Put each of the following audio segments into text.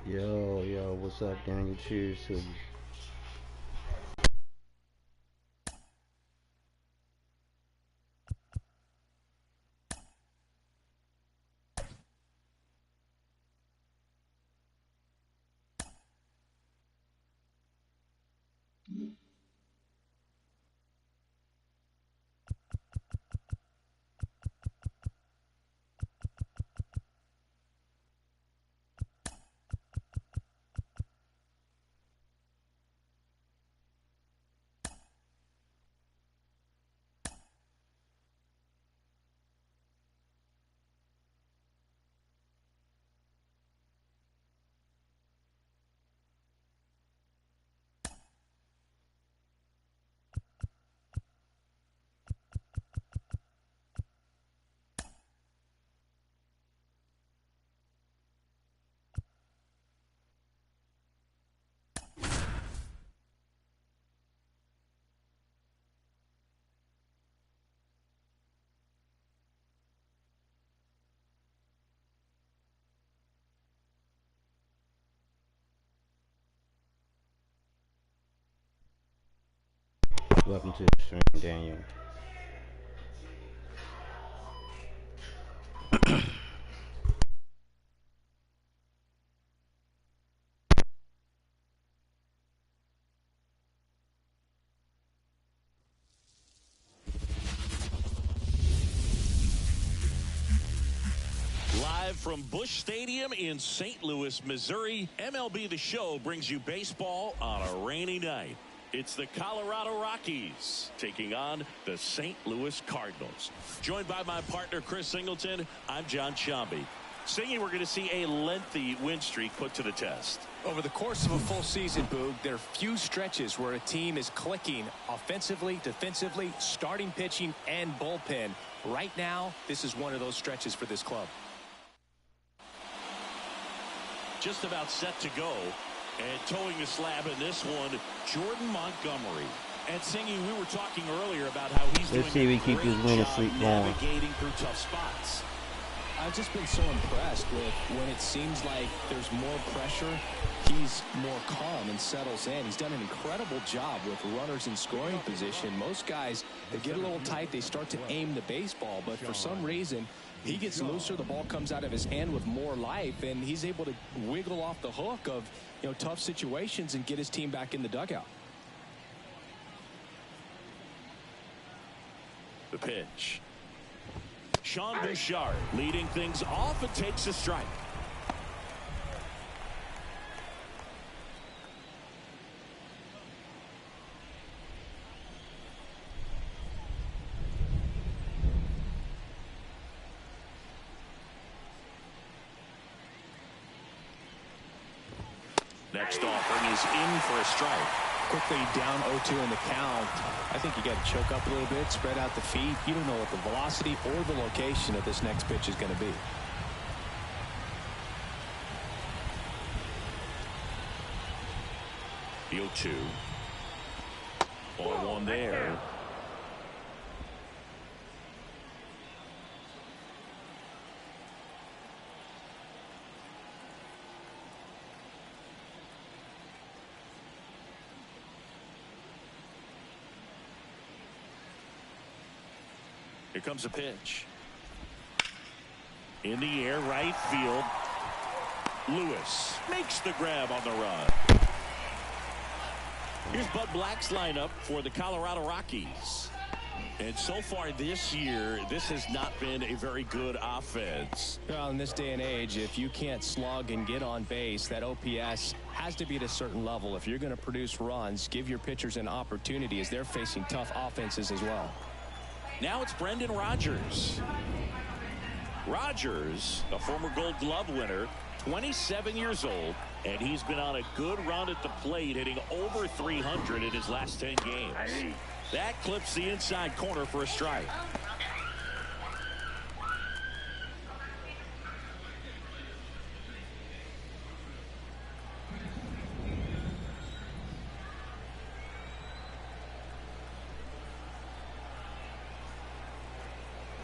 Yo, what's up, Daniel? Cheers to you. Welcome to the stream, Daniel. Live from Busch Stadium in St. Louis, Missouri, MLB The Show brings you baseball on a rainy night. It's the Colorado Rockies taking on the St. Louis Cardinals. Joined by my partner, Chris Singleton, I'm John Sciambi. Singy, we're going to see a lengthy win streak put to the test. Over the course of a full season, Boog, there are few stretches where a team is clicking offensively, defensively, starting pitching, and bullpen. Right now, this is one of those stretches for this club. Just about set to go. And towing the slab in this one, Jordan Montgomery. And Singy, we were talking earlier about how he's Let's see if we keep this winning streak going. Navigating through tough spots. I've just been so impressed with when it seems like there's more pressure, he's more calm and settles in. He's done an incredible job with runners in scoring position. Most guys, they get a little tight, they start to aim the baseball, but for some reason, he gets looser, the ball comes out of his hand with more life, and he's able to wiggle off the hook of, tough situations and get his team back in the dugout. The pitch. Sean Bouchard leading things off and takes a strike. Next offering is in for a strike. Quickly down 0-2 in the count. I think you got to choke up a little bit, spread out the feet. You don't know what the velocity or the location of this next pitch is going to be. The 0-2. 0-1 there. Here comes a pitch. In the air, right field. Lewis makes the grab on the run. Here's Bud Black's lineup for the Colorado Rockies. And so far this year, this has not been a very good offense. Well, in this day and age, if you can't slug and get on base, that OPS has to be at a certain level. If you're going to produce runs, give your pitchers an opportunity as they're facing tough offenses as well. Now it's Brendan Rodgers. Rodgers, a former Gold Glove winner, 27 years old, and he's been on a good run at the plate, hitting over 300 in his last 10 games. That clips the inside corner for a strike.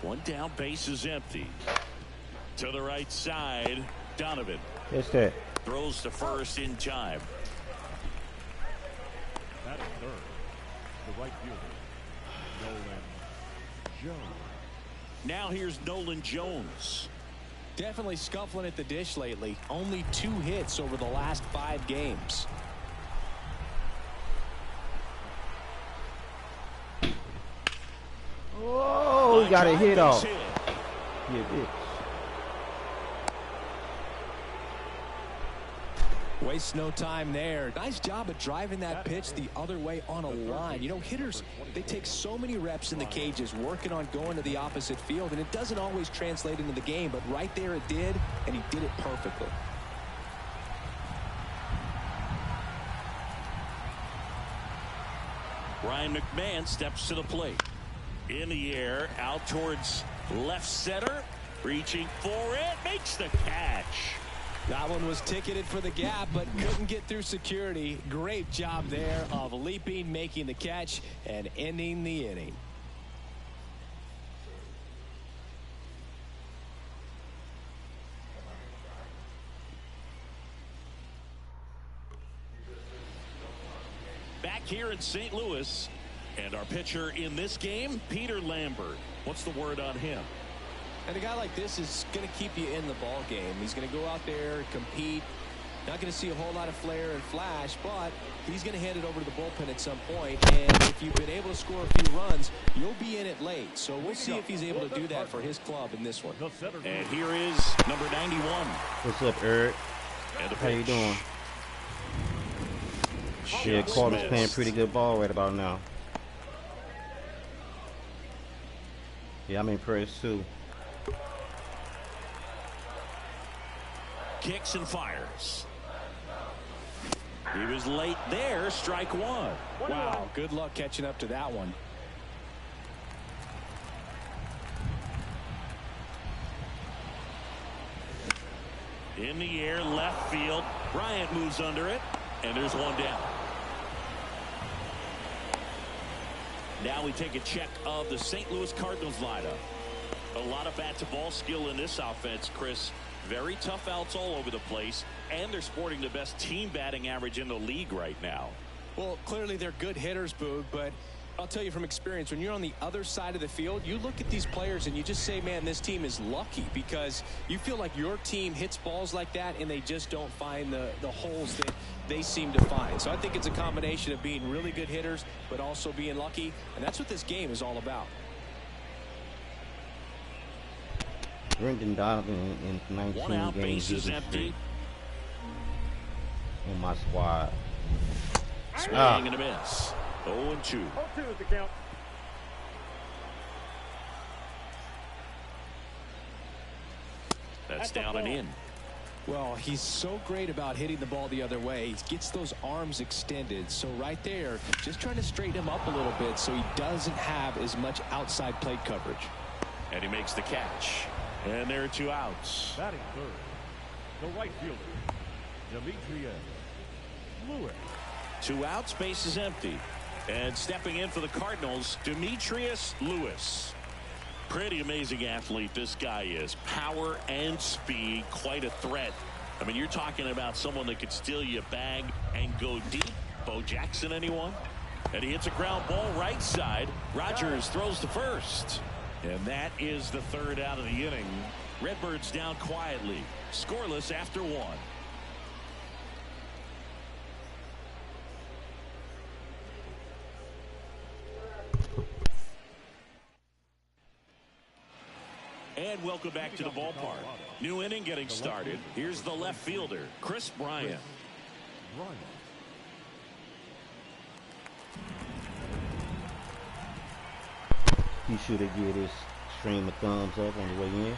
One down, base is empty. To the right side, Donovan. That's that. throws to first in time. That is third. The right fielder, Nolan Jones. Now here's Nolan Jones. Definitely scuffling at the dish lately. Only 2 hits over the last 5 games. Oh, he got a hit off. Yeah, bitch. Wastes no time there. Nice job of driving that pitch the other way on a line. You know, hitters, they take so many reps in the cages working on going to the opposite field, and it doesn't always translate into the game, but right there it did, and he did it perfectly. Ryan McMahon steps to the plate. In the air, out towards left center. Reaching for it, makes the catch. That one was ticketed for the gap, but couldn't get through security. Great job there of leaping, making the catch, and ending the inning. Back here in St. Louis, and our pitcher in this game, Peter Lambert. What's the word on him? And a guy like this is going to keep you in the ball game. He's going to go out there, compete. Not going to see a whole lot of flair and flash, but he's going to hand it over to the bullpen at some point. And if you've been able to score a few runs, you'll be in it late. So we'll see if he's able to do that for his club in this one. And here is number 91. What's up, Eric? How you doing? Yeah, Carter's playing pretty good ball right about now. Yeah, I'm impressed too. Kicks and fires. He was late there. Strike one. Wow, good luck catching up to that one. In the air, left field. Bryant moves under it, and there's one down. Now we take a check of the St. Louis Cardinals lineup. A lot of bat-to-ball skill in this offense, Chris. Very tough outs all over the place, and they're sporting the best team batting average in the league right now. Well, clearly they're good hitters, Boog, but I'll tell you from experience, when you're on the other side of the field, you look at these players and you just say, man, this team is lucky, because you feel like your team hits balls like that and they just don't find the holes that they seem to find. So I think it's a combination of being really good hitters, but also being lucky, and that's what this game is all about. Brendan Donovan in 19 One out, games base is empty. On my squad. Swing and a miss. 0-2. 0-2 is the count. That's down and in. Well, he's so great about hitting the ball the other way. He gets those arms extended. So right there, just trying to straighten him up a little bit so he doesn't have as much outside plate coverage. And he makes the catch. And there are 2 outs. Batting third, the right fielder, Demetrius 2 outs, base is empty. And stepping in for the Cardinals, Demetrius Lewis. Pretty amazing athlete this guy is. Power and speed, quite a threat. I mean, you're talking about someone that could steal you a bag and go deep. Bo Jackson, anyone? And he hits a ground ball right side. Rogers throws to first. And that is the 3rd out of the inning. Redbirds down quietly, scoreless after 1. And welcome back to the ballpark. New inning getting started. Here's the left fielder, Chris Bryant. He should have given his stream a thumbs up on the way in.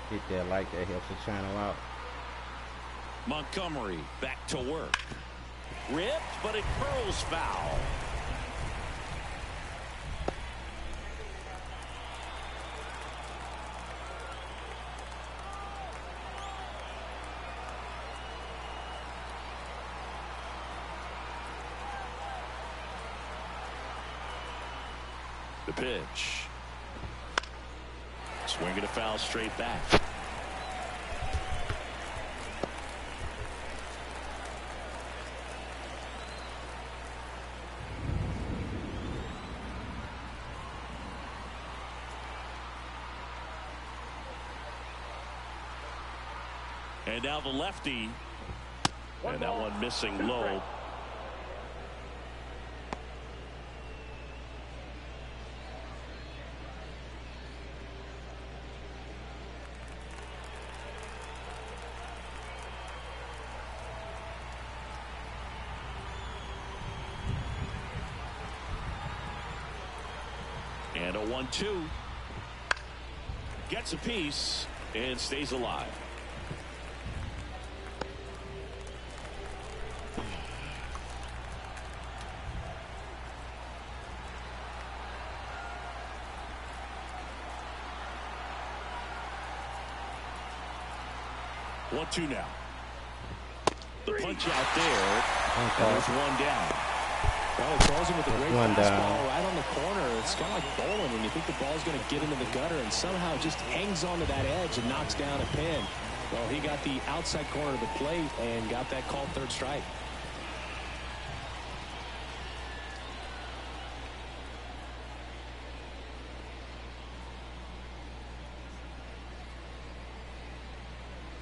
Hit that like, that helps the channel out. Montgomery back to work. Ripped, but it curls foul. The pitch. Swing and a foul straight back. And now the lefty. And that one missing low. And a 1-2. Gets a piece and stays alive. One-two now. The punch out there. And there's one down. Well, he throws him with a great One fastball down. right on the corner. It's kind of like bowling when you think the ball's going to get into the gutter and somehow just hangs onto that edge and knocks down a pin. Well, he got the outside corner of the plate and got that called third strike.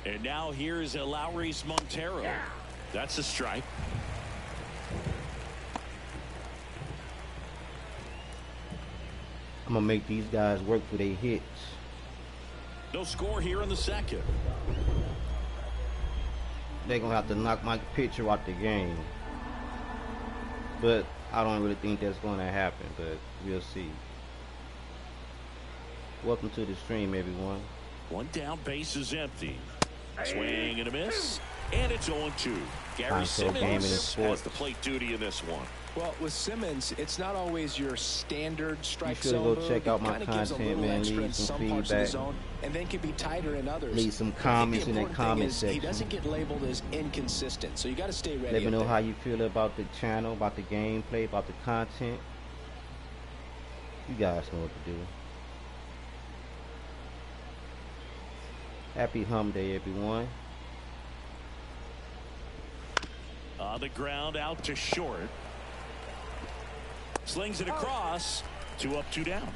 And now here's Lowry's Montero. That's a strike. I'm gonna make these guys work for their hits. No score here in the second. They're gonna have to knock my pitcher out the game. But I don't really think that's gonna happen, but we'll see. Welcome to the stream, everyone. One down, base is empty. Swing and a miss. And it's 0-2. Gary Console gaming and Simmons sports. has the plate duty in this one. Well, with Simmons, it's not always your standard strike sure to zone. go check out my Kinda gives a content, little man. extra Leave in some some parts of the feedback. zone, and then can be tighter in others. Leave some I think comments the in the important thing comment is section. He doesn't get labeled as inconsistent, so you got to stay ready. Let me up know there. how you feel about the channel, about the gameplay, about the content. You guys know what to do. Happy Hum Day, everyone. On the ground, out to short. Slings it across. 2 up, 2 down.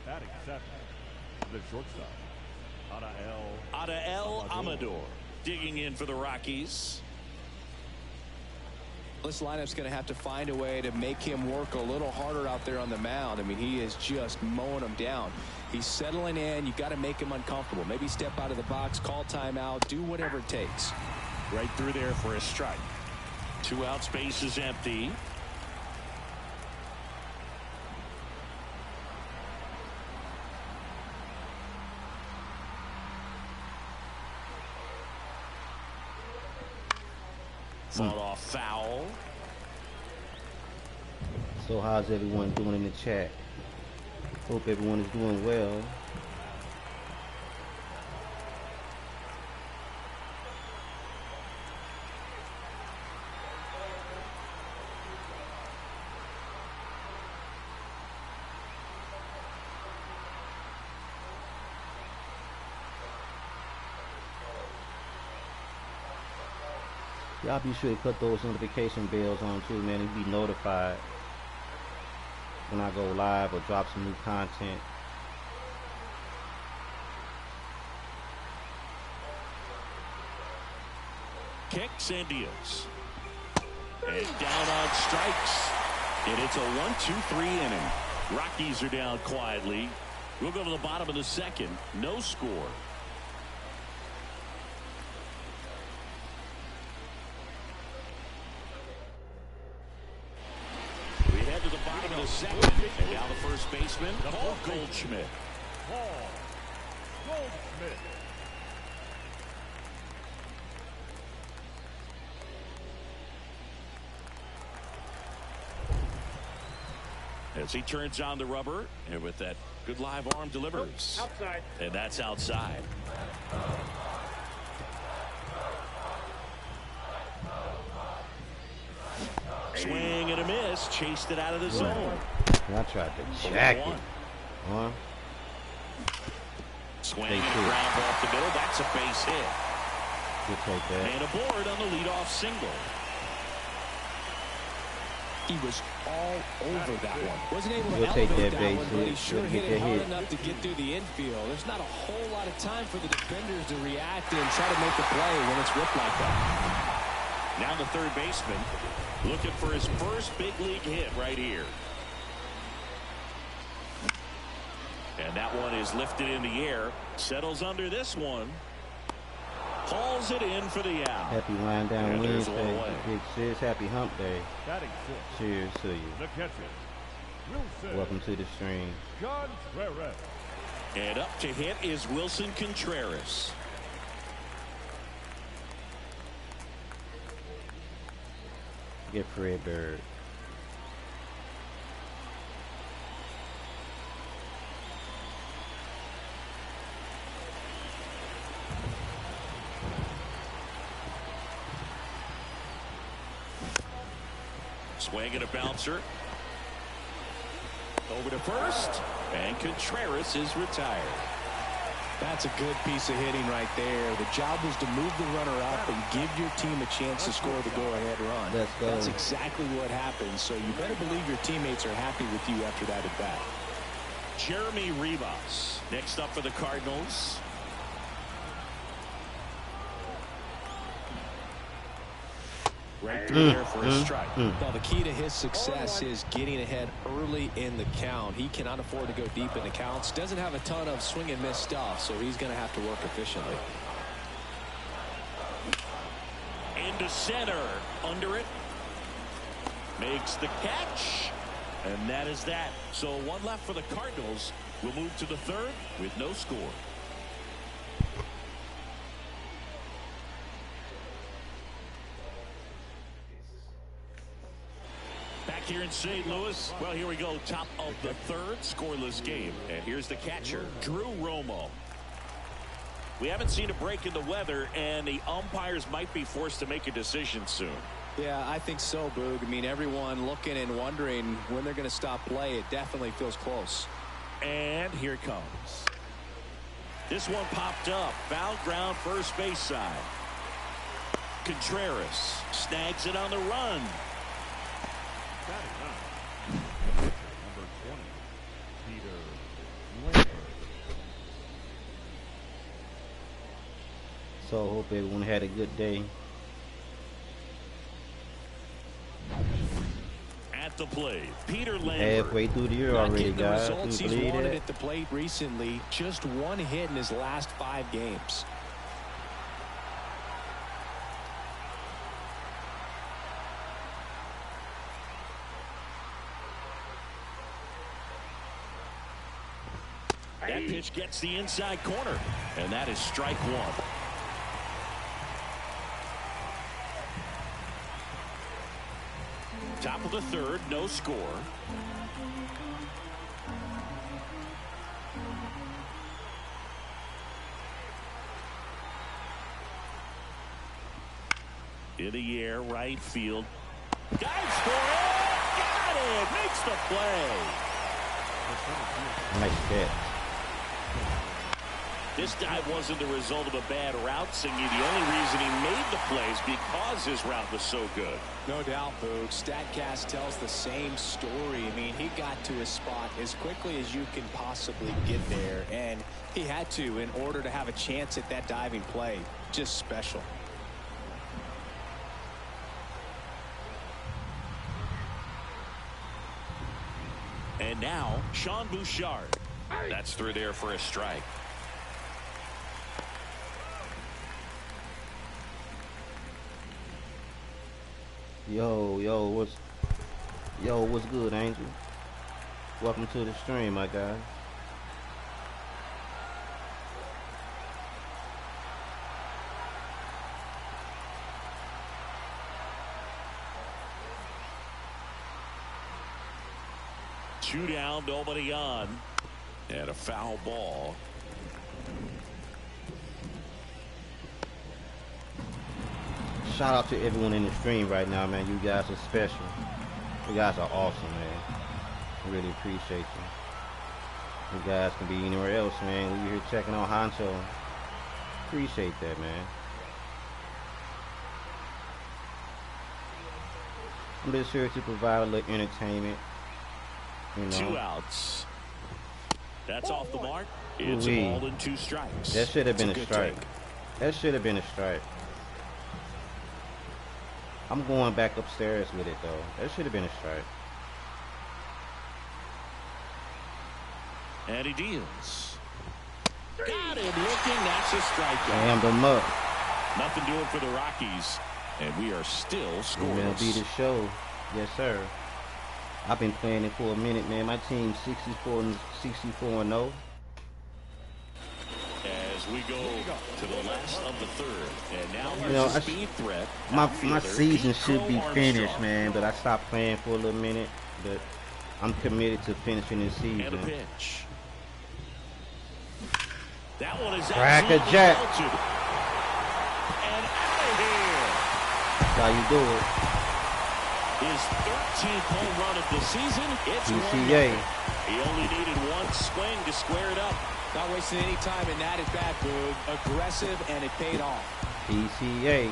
Batting seventh, the shortstop, Adael Amador digging in for the Rockies. This lineup's going to have to find a way to make him work a little harder out there on the mound. I mean, he is just mowing them down. He's settling in. You got to make him uncomfortable. Maybe step out of the box, call timeout, do whatever it takes. Right through there for a strike. 2 outs, base is empty. Fought off foul. So how's everyone doing in the chat? Hope everyone is doing well. Y'all be sure to cut those notification bells on too, man. You be notified when I go live or drop some new content. Kicks and deals. And down on strikes. And it's a 1-2-3 inning. Rockies are down quietly. We'll go to the bottom of the second. No score. We head to the bottom of the second. And now the first baseman, Paul Goldschmidt. Paul Goldschmidt. As he turns on the rubber, and with that good live arm delivers. Outside. And that's outside. Swing and a miss. Chased it out of the zone. I tried to jack it. Huh? Swinging a ground ball up the middle. That's a base hit. We'll take that. And aboard on the leadoff single. He was all over that one. Wasn't able to We'll take elevate that that base one, but he hit. sure We'll hit get it that hard hit. enough to get through the infield. There's not a whole lot of time for the defenders to react and try to make a play when it's ripped like that. Now the third baseman looking for his first big league hit right here. And that one is lifted in the air. Settles under this one. Hauls it in for the out. Happy wind down And there's one Wednesday. away. Big sis. Happy hump day. Batting six. Cheers to you. The catcher, Wilson Welcome to the stream. Contreras. And up to hit is Wilson Contreras. Get Fred Bird. Swing and a bouncer. Over to first. And Contreras is retired. That's a good piece of hitting right there. The job was to move the runner up and give your team a chance to score the go-ahead run. Let's go. That's exactly what happened. So you better believe your teammates are happy with you after that at bat. Jeremy Rivas next up for the Cardinals. Right through there for a strike. Well, the key to his success is getting ahead early in the count. He cannot afford to go deep in the counts. Doesn't have a ton of swing and miss stuff, so he's going to have to work efficiently. Into center. Under it. Makes the catch. And that is that. So one left for the Cardinals. We'll move to the third with no score. Back here in St. Louis. Well, here we go. Top of the third, scoreless game. And here's the catcher, Drew Romo. We haven't seen a break in the weather, and the umpires might be forced to make a decision soon. Yeah, I think so, Boog. I mean, everyone looking and wondering when they're going to stop play. It definitely feels close. And here it comes. This one popped up. Foul ground, first base side. Contreras snags it on the run. Batting ninth, number 20, Peter Lambert. So hope everyone had a good day. At the plate, Peter Lambert. Halfway through the year Not already, getting the guys. results Can you he's believe wanted that? at the plate recently. Just one hit in his last 5 games. That pitch gets the inside corner, and that is strike one. Top of the third, no score. In the air, right field. Dives for it! Got it! Makes the play! Nice catch. This dive wasn't the result of a bad route, Singy. The only reason he made the play is because his route was so good. No doubt, Boog. StatCast tells the same story. I mean, he got to his spot as quickly as you can possibly get there, and he had to in order to have a chance at that diving play. Just special. And now, Sean Bouchard. That's through there for a strike. Yo, what's good, Angel? Welcome to the stream, my guy. Two down, nobody on. And a foul ball. Shout out to everyone in the stream right now, man. You guys are special. You guys are awesome, man. Really appreciate you. You guys can be anywhere else, man. We here checking on Honcho. Appreciate that, man. I'm just here to provide a little entertainment. You know. 2 outs. That's off the mark. It's a ball and 2 strikes. That should have been a strike. That should have been a strike. I'm going back upstairs with it though. That should have been a strike. And he deals. Got him looking. That's a strikeout. Damn them up. Nothing doing for the Rockies. And we are still scoreless. MLB the show. Yes, sir. I've been playing it for a minute, man. My team's 64-0. As we go to the last of the third. And now You know, here's a speed threat. my Outfielder season should be Armstrong. finished, man. But I stopped playing for a little minute. But I'm committed to finishing this season. And a pitch. That one is Crack a absolutely jack. belted. And out of here. That's how you do it. His 13th home run of the season. It's PCA. 1-0. He only needed one swing to square it up. Not wasting any time in that at bat, Boog. Aggressive, and it paid off. PCA.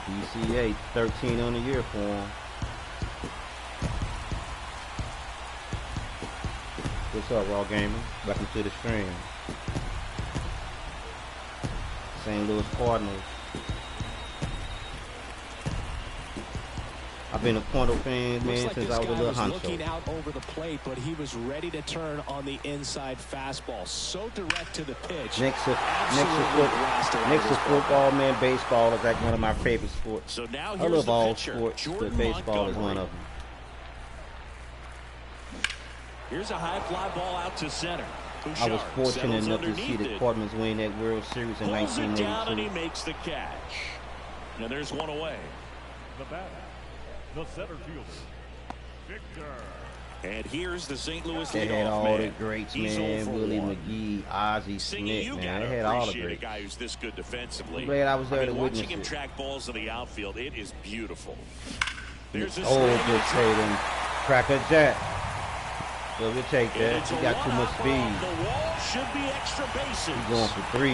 PCA. 13 on the year for him. What's up, Raw Gamer? Welcome to the stream. St. Louis Cardinals. I've been a Quanto fan, man, Looks like since this I was a guy little was looking honcho. out over the plate, but he was ready to turn on the inside fastball. So direct to the pitch. Next to Absolutely blasted out of this ball. football, man, baseball is like one of my favorite sports. So now I here's love the all pitcher, sports, Jordan but baseball is Montgomery. one of them. Here's a high fly ball out to center. I was Bouchard fortunate settles enough to see underneath the it. Cardinals win that World Series in Pulls it down and he 1982. makes the catch. Now there's one away. The batter, the center fielder, Victor. And here's the St. Louis They had leadoff all man. the greats, He's man. 0 for Willie 1. McGee, Ozzie Singy, Smith, you man. gotta They had all the appreciate a greats. guy who's this good defensively. I'm glad I was there to watching witness him it. track balls in the outfield, it is beautiful. There's a Oh, swing. good Tatum. Cracker Jack. So we'll take And that. it's He a got too much one-out speed. ball. The wall should be extra bases. He's going for 3.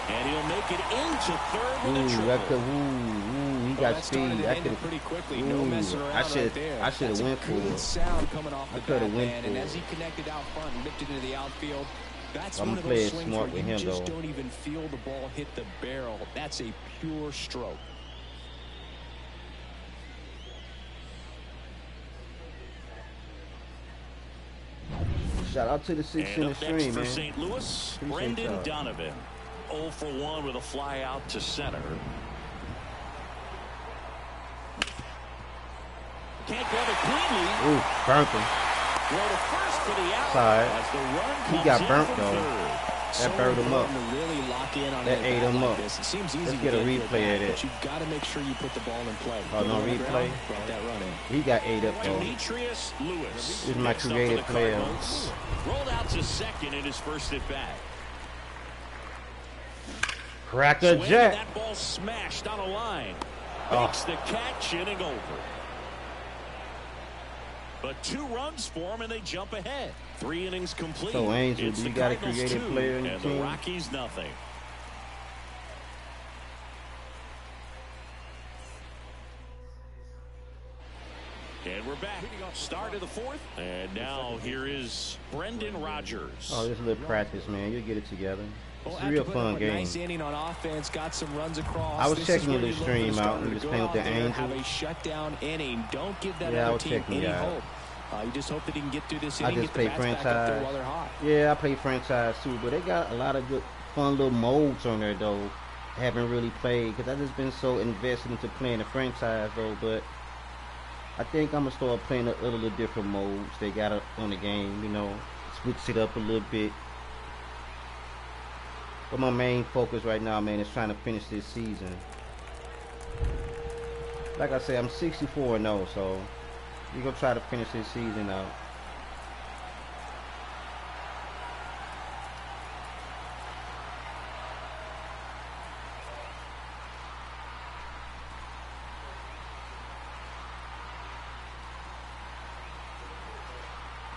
And he'll make it into third with a Ooh, that could, triple. he Well, got that started speed. and I ended could, pretty quickly. No messing around I should right there. have That's went a for good it. sound coming off the I coulda bat, went man. for And it. as he connected out front and lifted into the outfield, that's I'm one of gonna play those it swings smart where with you him, just though. don't even feel the ball hit the barrel. That's a pure stroke. Shout out to the 6 And in the up next stream, for man. St. Louis, Appreciate Brendan y'all. Donovan. 0 for 1 with a fly out to center. Can't grab it cleanly. Ooh, burnt him. Throw to first for the out. Sorry. As the run He comes got in burnt, from though. third. That burned him up. To really lock in on That an ate at-bat him like up. this. It seems easy Let's to get a to replay bat, of that. but you've got to make sure you put the ball in play. Oh, no Put it on the replay? ground, brought that run in. He got ate up, though. Demetrius Lewis. This is my Next up for creative the player. Cardinals. Rolled out to second in his first at bat. Cracker Swing, Jack. that ball smashed on a line. Oh. Makes the catch, inning over. But 2 runs for him, and they jump ahead. 3 innings complete. So, Angel, It's do the you got a Cardinals creative 2, player in your and team? the Rockies nothing. And we're back. Start of the 4th. And now here is Brendan Rodgers. Oh, this is a little practice, man. You'll get it together. It's a after real putting fun up a game. Nice inning on offense, got some runs across. I was This checking is where the you look for stream the out starter and to was go playing with out the there, Angels. have a shutdown inning. Don't give that Yeah, I other was team checking any you out. hope. You just hope that he can get through this I inning, just get the play bats back up there franchise. while they're hot. Yeah, I play franchise too, but they got a lot of good, fun little modes on there though. I haven't really played because I've just been so invested into playing the franchise though. But I think I'm gonna start playing a little different modes they got on the game. You know, switch it up a little bit. But my main focus right now, man, is trying to finish this season. Like I said, I'm 64-0, so we're gonna try to finish this season out.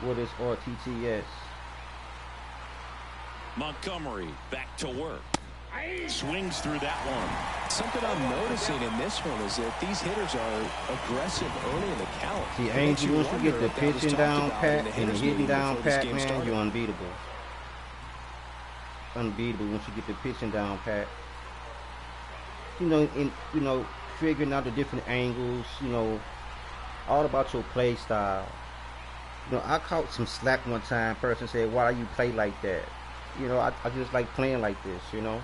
What is RTTS? Montgomery back to work. Swings through that one. Something I'm noticing in this one is that these hitters are aggressive early in the count. See, Angel, once you get the pitching down pat and the hitting down pat, man, started. you're unbeatable. Unbeatable once you get the pitching down pat. You know, figuring out the different angles, you know, all about your play style. You know, I caught some slack one time. Person said, "Why do you play like that?" You know, I just like playing like this, you know.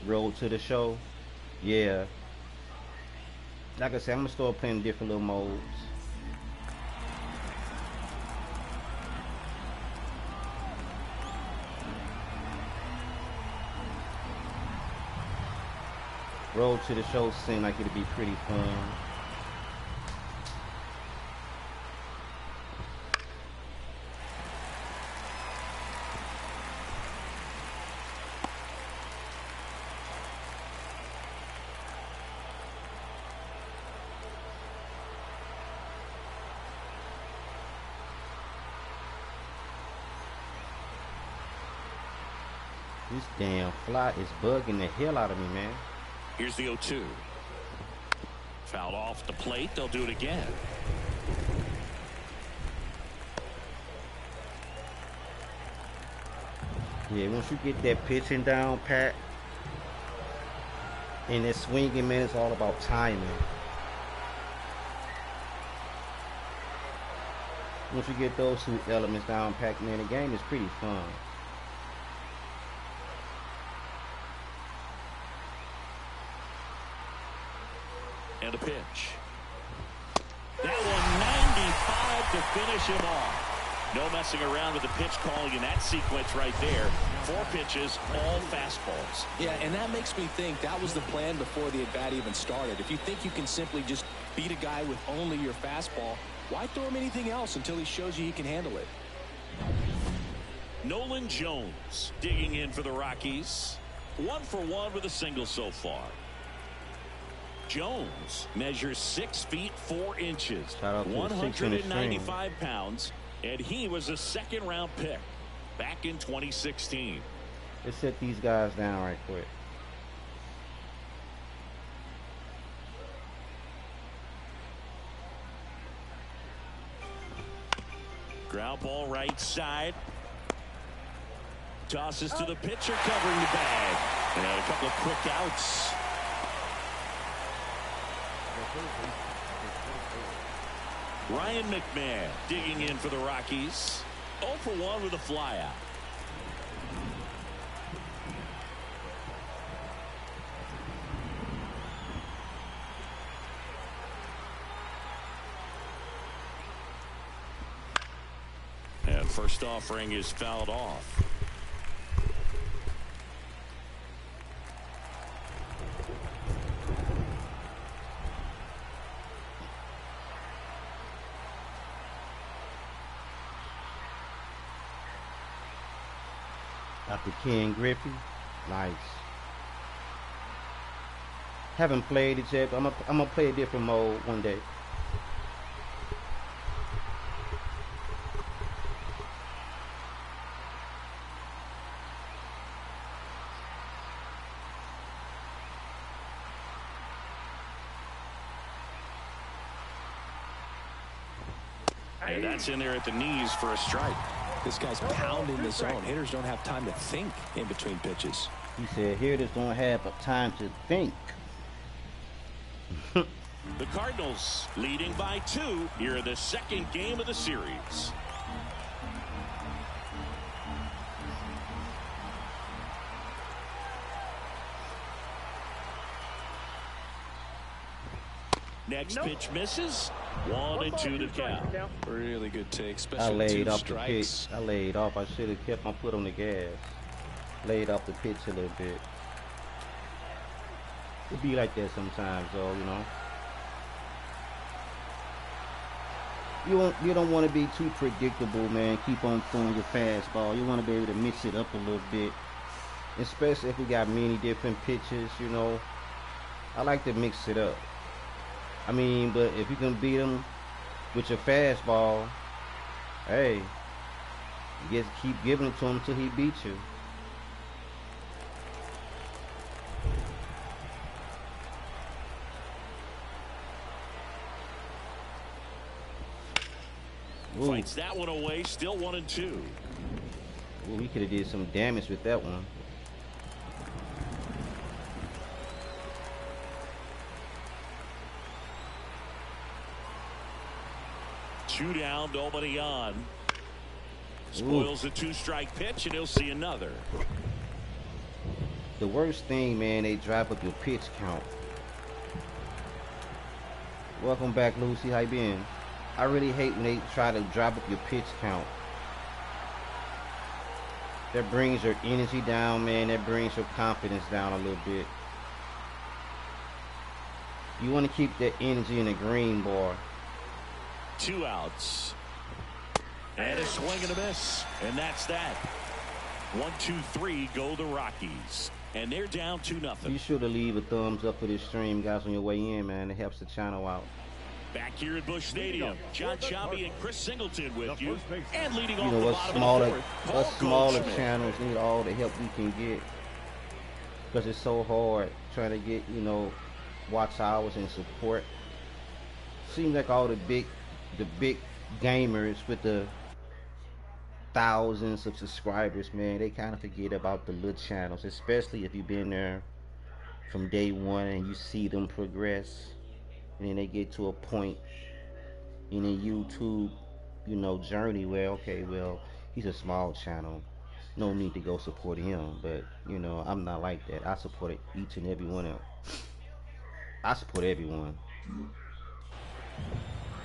Road to the show. Yeah. Like I said, I'm gonna start playing different little modes. Road to the show seemed like it'd be pretty fun. This damn fly is bugging the hell out of me, man. Here's the 0-2. Fouled off the plate. They'll do it again. Yeah, once you get that pitching down pat and that swinging, man, it's all about timing. Once you get those two elements down pat, man, the game is pretty fun. And a pitch. That one 95 to finish him off. No messing around with the pitch calling in that sequence right there. 4 pitches, all fastballs. Yeah, and that makes me think that was the plan before the at-bat even started. If you think you can simply just beat a guy with only your fastball, why throw him anything else until he shows you he can handle it? Nolan Jones digging in for the Rockies. 1 for 1 with a single so far. Jones measures 6 feet 4 inches, 195 pounds, and he was a 2nd-round pick back in 2016. Let's set these guys down right quick. Ground ball right side. Tosses to the pitcher covering the bag. And a couple of quick outs. Ryan McMahon digging in for the Rockies. 0 for 1 with a flyout. And first offering is fouled off. After Ken Griffey, nice. Haven't played it yet, but I'm gonna play a different mode one day. And that's in there at the knees for a strike. This guy's pounding the zone. Hitters don't have time to think in between pitches. He said hitters don't have time to think. The Cardinals leading by 2 here in the 2nd game of the series. Next pitch misses. 1-2 to count. Really good take, I especially laid 2 off the pitch. strikes. I laid off. I should have kept my foot on the gas. Laid off the pitch a little bit. It be like that sometimes, though, you know. You don't want to be too predictable, man. Keep on throwing your fastball. You want to be able to mix it up a little bit, especially if we got many different pitches. You know, I like to mix it up. I mean, but if you can beat him with your fastball, hey, you just keep giving it to him until he beats you. Ooh. Fights that one away, still 1-2. Ooh, he could have did some damage with that one. Two down, nobody on. Spoils a 2-strike pitch, and he'll see another. The worst thing, man, they drive up your pitch count. Welcome back, Lucy. How you been? I really hate when they try to drop up your pitch count. That brings your energy down, man. That brings your confidence down a little bit. You want to keep that energy in the green bar. 2 outs. And a swing and a miss. And that's that. 1, 2, 3 go the Rockies. And they're down 2-0. Be sure to leave a thumbs up for this stream, guys, on your way in, man. It helps the channel out. Back here at Busch Stadium, John Sciambi and Chris Singleton with you. And leading off You know, the bottom of the fourth, us smaller channels need all the help we can get. Because it's so hard trying to get, you know, watch hours and support. Seems like all the big gamers with the thousands of subscribers, man, they kind of forget about the little channels, especially if you've been there from day one and you see them progress, and then they get to a point in a YouTube, you know, journey where, okay, well, he's a small channel, no need to go support him. But you know, I'm not like that. I support each and every one of them. I support everyone.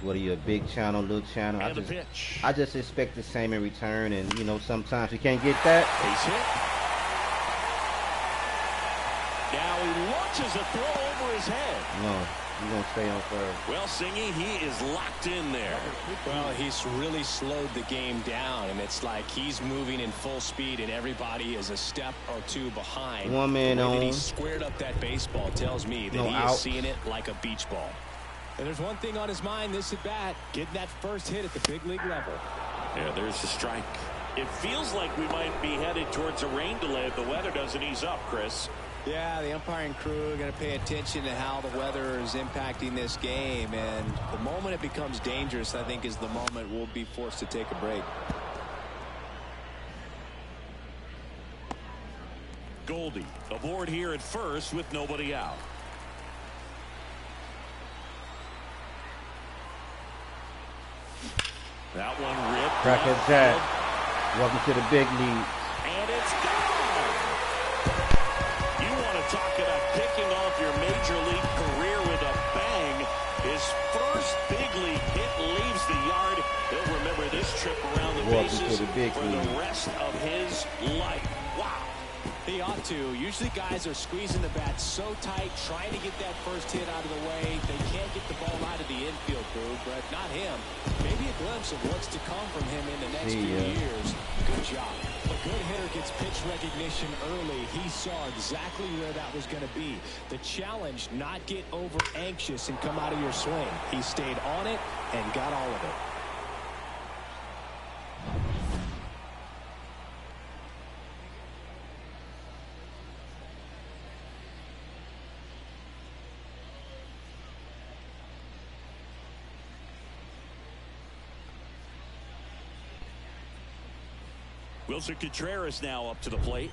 Whether you're a big channel, little channel, I just expect the same in return, and you know, sometimes you can't get that. Base hit. Now he launches a throw over his head. No, he's gonna stay on third. Well, Singy, he is locked in there. Well, he's really slowed the game down, and it's like he's moving in full speed, and everybody is a step or two behind. One man the way on. that he squared up that baseball tells me that he is seeing it like a beach ball. And there's one thing on his mind this at bat, getting that first hit at the big league level. Yeah, there's the strike. It feels like we might be headed towards a rain delay if the weather doesn't ease up, Chris. Yeah, the umpiring crew are going to pay attention to how the weather is impacting this game, and the moment it becomes dangerous, I think, is the moment we'll be forced to take a break. Goldie aboard here at first with nobody out. That one ripped. Cracker Jack, welcome to the big league. And it's gone. You want to talk about kicking off your major league career with a bang. His first big league hit leaves the yard. He'll remember this trip around the bases for the rest of his life. Wow. He ought to. Usually guys are squeezing the bat so tight, trying to get that first hit out of the way. They can't get the ball out of the infield, Boo, but not him. Maybe a glimpse of what's to come from him in the next few years. Good job. A good hitter gets pitch recognition early. He saw exactly where that was going to be. The challenge, not get over anxious and come out of your swing. He stayed on it and got all of it. Wilson Contreras now up to the plate.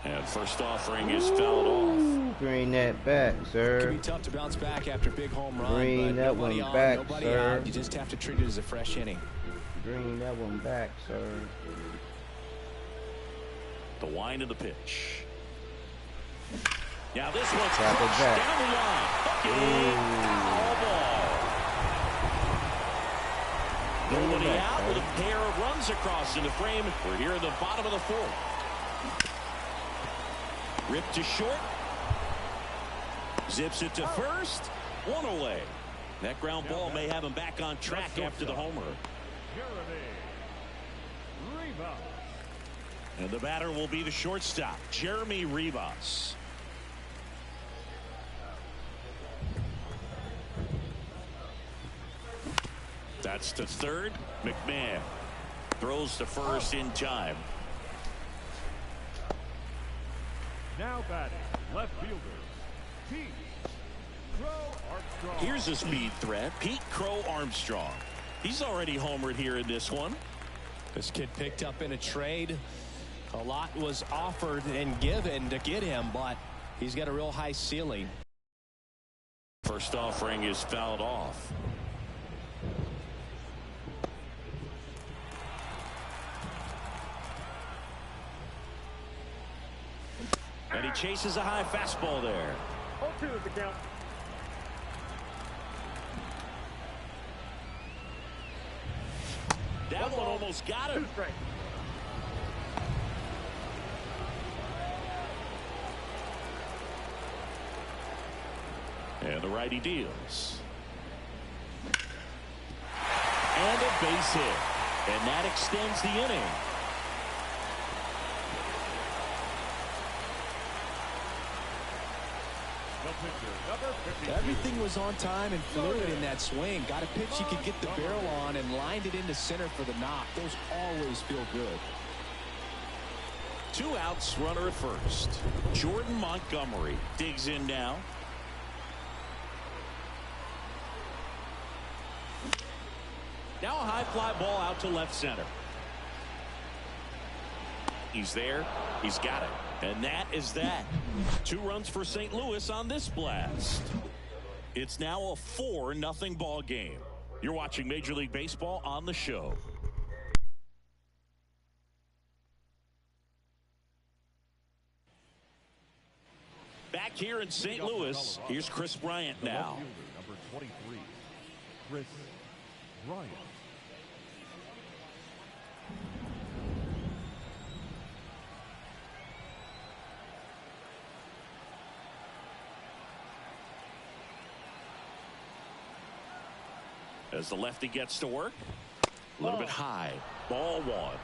And first offering is fouled off. Bring that back, sir. It can be tough to bounce back after a big home run. Bring that one back, sir. Out. You just have to treat it as a fresh inning. Bring that one back, sir. The wind of the pitch. Now this one's crushed down the line. Foul ball. Nobody out with a pair of runs across in the frame. We're here in the bottom of the fourth. Ripped to short. Zips it to first. One away. That ground ball may have him back on track after the homer. And the batter will be the shortstop, Jeremy Rivas. Cuts to third. McMahon throws to first in time. Now batting, left fielder, Pete Crow Armstrong. Here's a speed threat, Pete Crow Armstrong. He's already homered here in this one. This kid picked up in a trade. A lot was offered and given to get him, but he's got a real high ceiling. First offering is fouled off. And he chases a high fastball there. 0-2 is the count. That one almost got him. 2 strikes. And the righty deals. And a base hit. And that extends the inning. Everything was on time and fluid in that swing. Got a pitch he could get the barrel on and lined it into center for the knock. Those always feel good. 2 outs, runner at first. Jordan Montgomery digs in now. Now a high fly ball out to left center. He's there. He's got it. And that is that. 2 runs for St. Louis on this blast. It's now a 4-0 ball game. You're watching Major League Baseball on the show. Back here in St. Louis, here's Chris Bryant now. Number 23, Chris Bryant. As the lefty gets to work, a little bit high. Ball 1.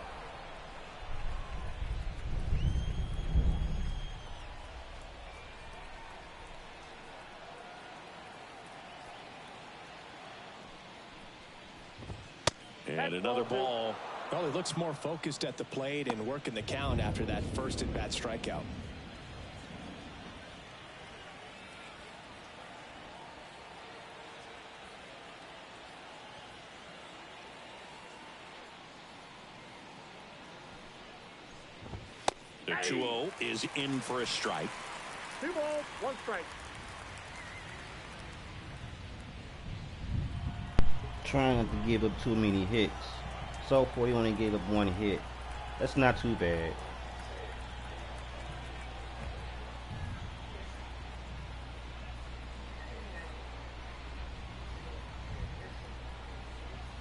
And another ball. Well, he looks more focused at the plate and working the count after that first at-bat strikeout. The 2-0 is in for a strike. 2 balls, 1 strike. Trying not to give up too many hits. So far, he only gave up 1 hit. That's not too bad.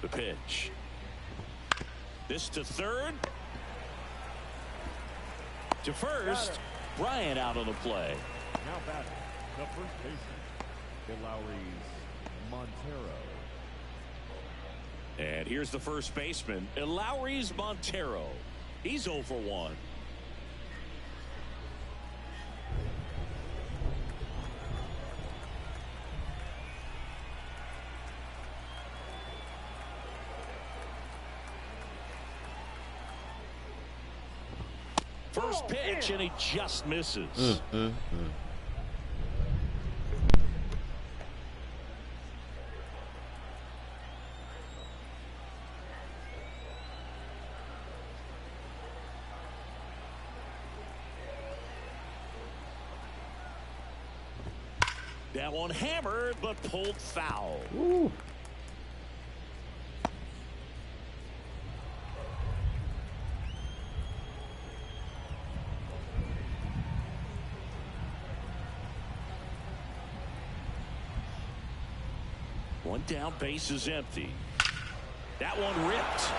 The pitch. This to third. To first. Bryant out on the play. Now batting, the first baseman, Lowry's Montero. And here's the first baseman, Lowry's Montero. He's 0 for 1. First pitch, and he just misses. That one hammered, but pulled foul. Ooh. One down, base is empty. That one ripped.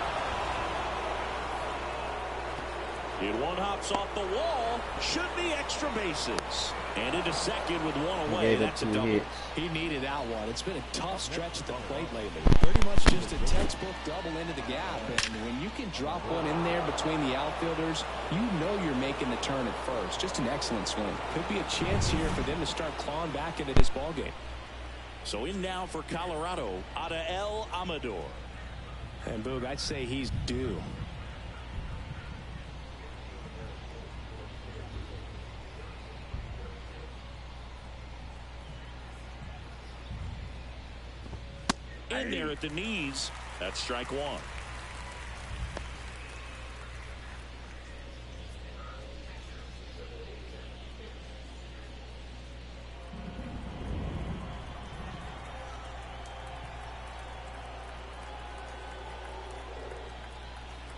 And one hops off the wall. Should be extra bases. And into second with 1 away. That's a double. Hits. He needed that one. It's been a tough stretch at the plate lately. Pretty much just a textbook double into the gap. And when you can drop one in there between the outfielders, you know you're making the turn at first. Just an excellent swing. Could be a chance here for them to start clawing back into this ballgame. So in now for Colorado, Adael Amador. And Boog, I'd say he's due. In there at the knees. That's strike one.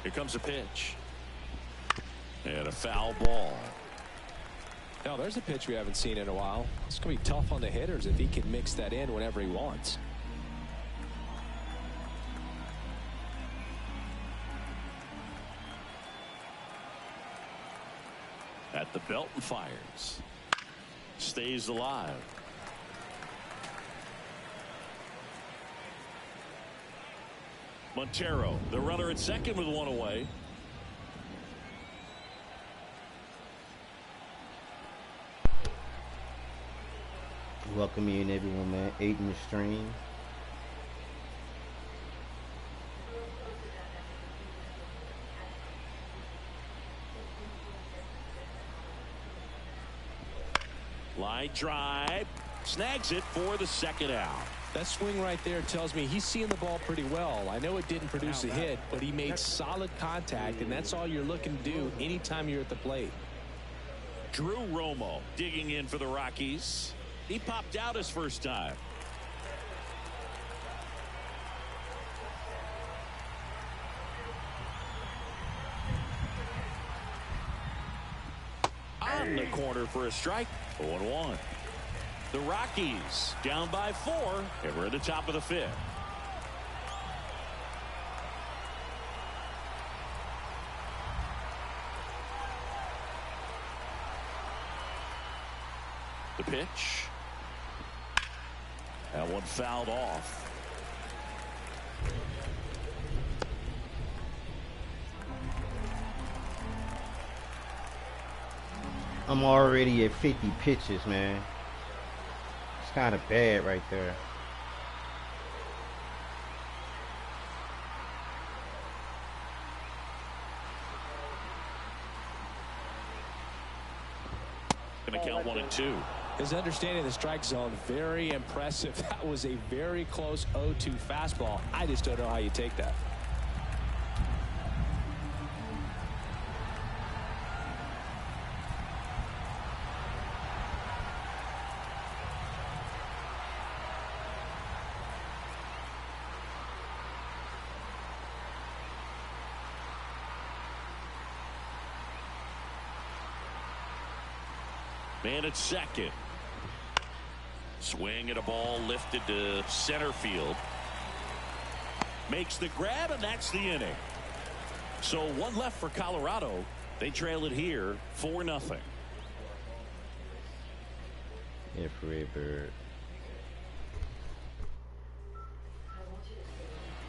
Here comes a pitch. And a foul ball. Now there's a pitch we haven't seen in a while. It's going to be tough on the hitters if he can mix that in whenever he wants. At the belt and fires. Stays alive. Montero, the runner at second with one away. Welcome in, everyone, man. 8 in the stream. Line drive. Snags it for the second out. That swing right there tells me he's seeing the ball pretty well. I know it didn't produce a hit, but he made solid contact, and that's all you're looking to do anytime you're at the plate. Drew Romo digging in for the Rockies. He popped out his first time. On the corner for a strike. 0-1. The Rockies down by 4, and we're at the top of the 5th. The pitch. That one fouled off. I'm already at 50 pitches, man. It's kind of bad right there. Gonna count 1 and 2. His understanding of the strike zone, very impressive. That was a very close 0-2 fastball. I just don't know how you take that. Man at second. Swing at a ball lifted to center field. Makes the grab, and that's the inning. So 1 left for Colorado. They trail it here 4-0. Yeah, for a bird.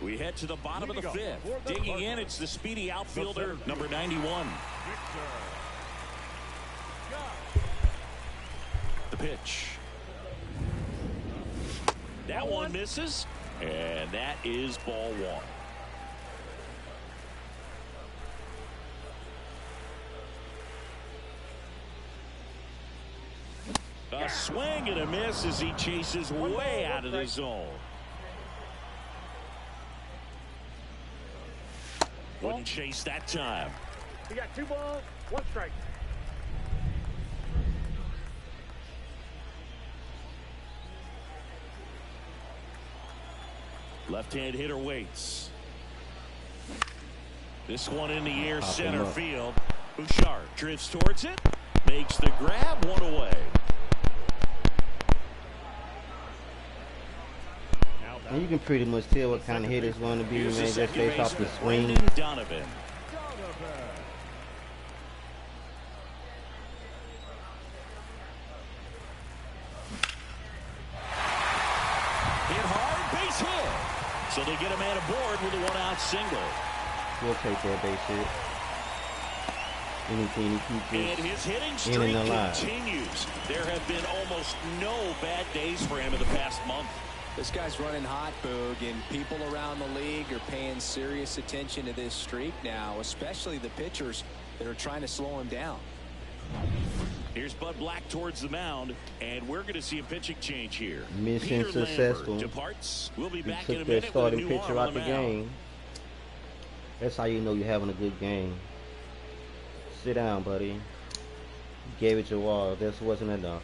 We head to the bottom of the 5th. Digging in, it's the speedy outfielder, number 91. The pitch. That one misses, and that is ball 1. A swing and a miss as he chases way out of the zone. Wouldn't chase that time. You got 2 balls, 1 strike. Left-hand hitter waits. This one in the air, center field. Bouchard drifts towards it. Makes the grab, 1 away. And you can pretty much tell what kind of hitter it's going to be, man, just based off the swing. Donovan. Hit hard, base hit. So they get a man aboard with a 1-out single. We'll take that base hit. Anything he keeps And his hitting streak in and alive. continues. There have been almost no bad days for him in the past month. This guy's running hot, Boog, and people around the league are paying serious attention to this streak now, especially the pitchers that are trying to slow him down. Here's Bud Black towards the mound, and we're going to see a pitching change here. Mission Peter successful. Lambert departs. We'll be back Took in a that minute with a starting new pitcher arm out on the mound. game. That's how you know you're having a good game. Sit down, buddy. You gave it your all. This wasn't enough.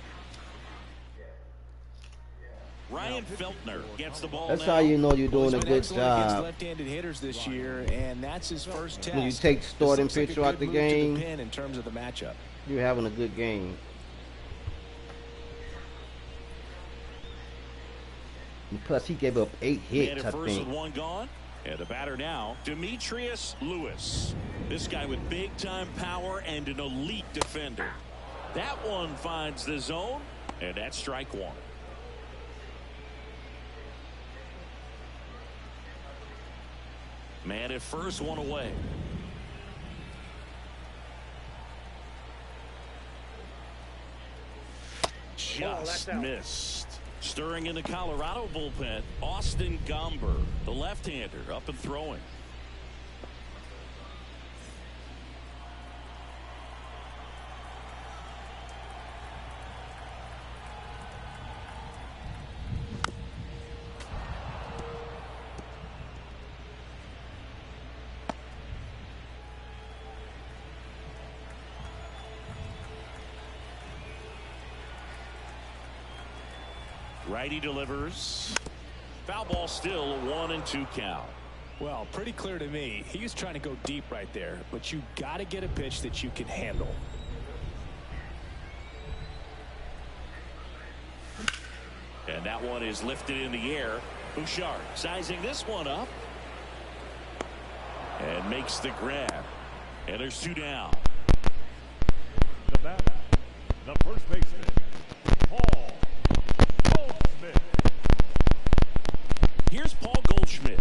Ryan Feltner gets the ball That's now. how you know you're doing a He's been good excellent against job. left-handed hitters this year, and that's his first test. When you take starting This looks pitcher like a out the good move to game, pin in terms of the matchup. you're having a good game. And plus, he gave up 8 He had hits, a I first think. and one gone. And the batter now, ST.LOUIS. This guy with big-time power and an elite defender. That one finds the zone, and that's strike one. Man at first, one away. Just missed. Stirring in the Colorado bullpen, Austin Gomber, the left-hander, up and throwing. Righty delivers. Foul ball, still a 1-2 count. Well, pretty clear to me. He was trying to go deep right there, but you got to get a pitch that you can handle. And that one is lifted in the air. Bouchard sizing this one up. And makes the grab. And there's 2 down. The batter, the first baseman, Paul Goldschmidt. Here's Paul Goldschmidt.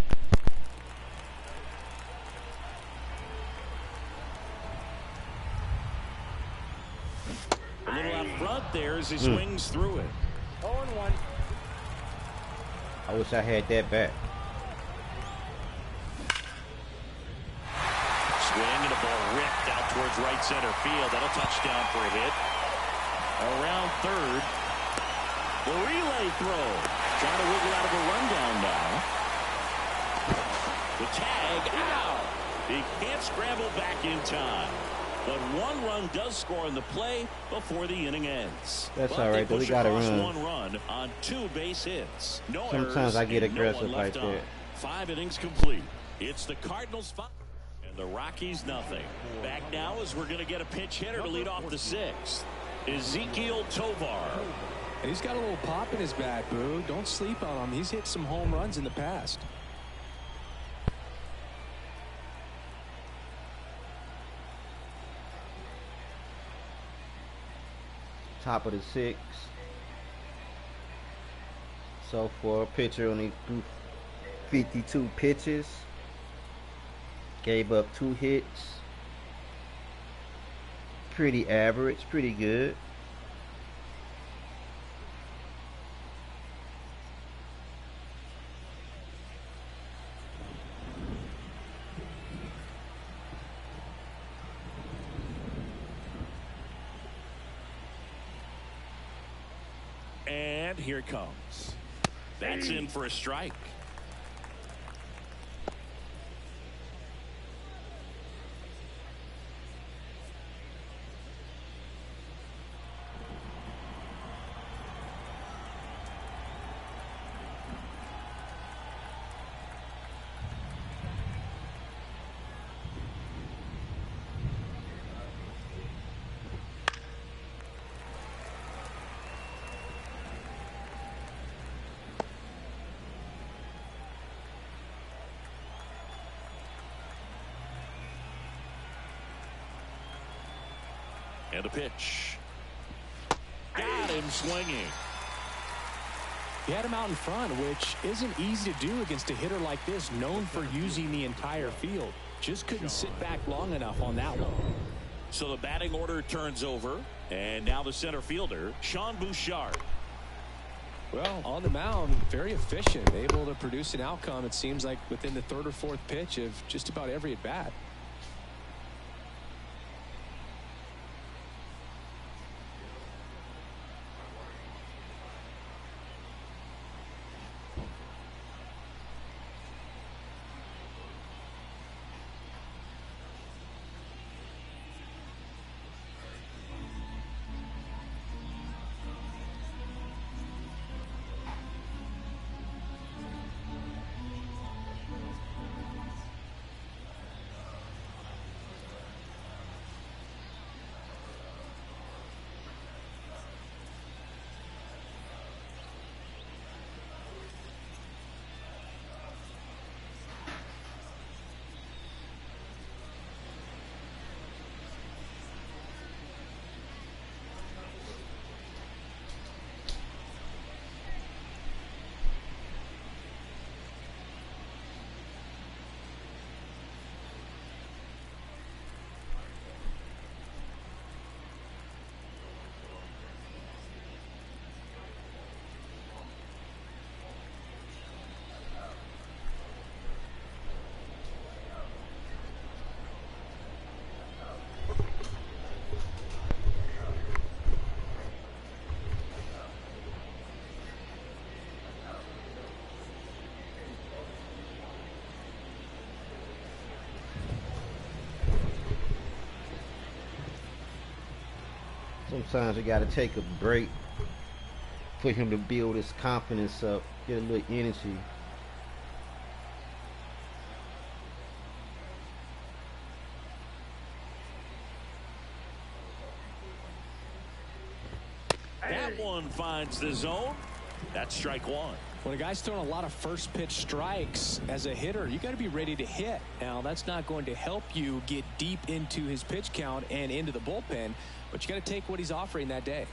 A little out front there as he swings through it. 0-1. I wish I had that back. Swing and a ball ripped out towards right center field. That'll touchdown for a hit. Around third. The relay throw. Trying to wiggle out of a rundown now. The tag out. He can't scramble back in time. But 1 run does score in the play before the inning ends. That's but all right, they though. We push gotta across run. 1 run on 2 base hits. No Sometimes errors I get and aggressive no one left like on. that. 5 innings complete. It's the Cardinals 5 and the Rockies nothing. Back now as we're going to get a pinch hitter to lead off the 6th. Ezekiel Tovar. And he's got a little pop in his bat, Boo. Don't sleep on him. He's hit some home runs in the past. Top of the 6th. So for a pitcher only threw 52 pitches. Gave up 2 hits. Pretty average, pretty good. And here it comes. That's in for a strike. And a pitch. Got him swinging. He had him out in front, which isn't easy to do against a hitter like this, known for using the entire field. Just couldn't sit back long enough on that one. So the batting order turns over. And now the center fielder, Sean Bouchard. Well, on the mound, very efficient, able to produce an outcome, it seems like, within the third or fourth pitch of just about every at-bat. Sometimes you got to take a break for him to build his confidence up, get a little energy. That one finds the zone. That's strike one. When a guy's throwing a lot of first pitch strikes as a hitter, you got to be ready to hit. Now, that's not going to help you get deep into his pitch count and into the bullpen, but you got to take what he's offering that day.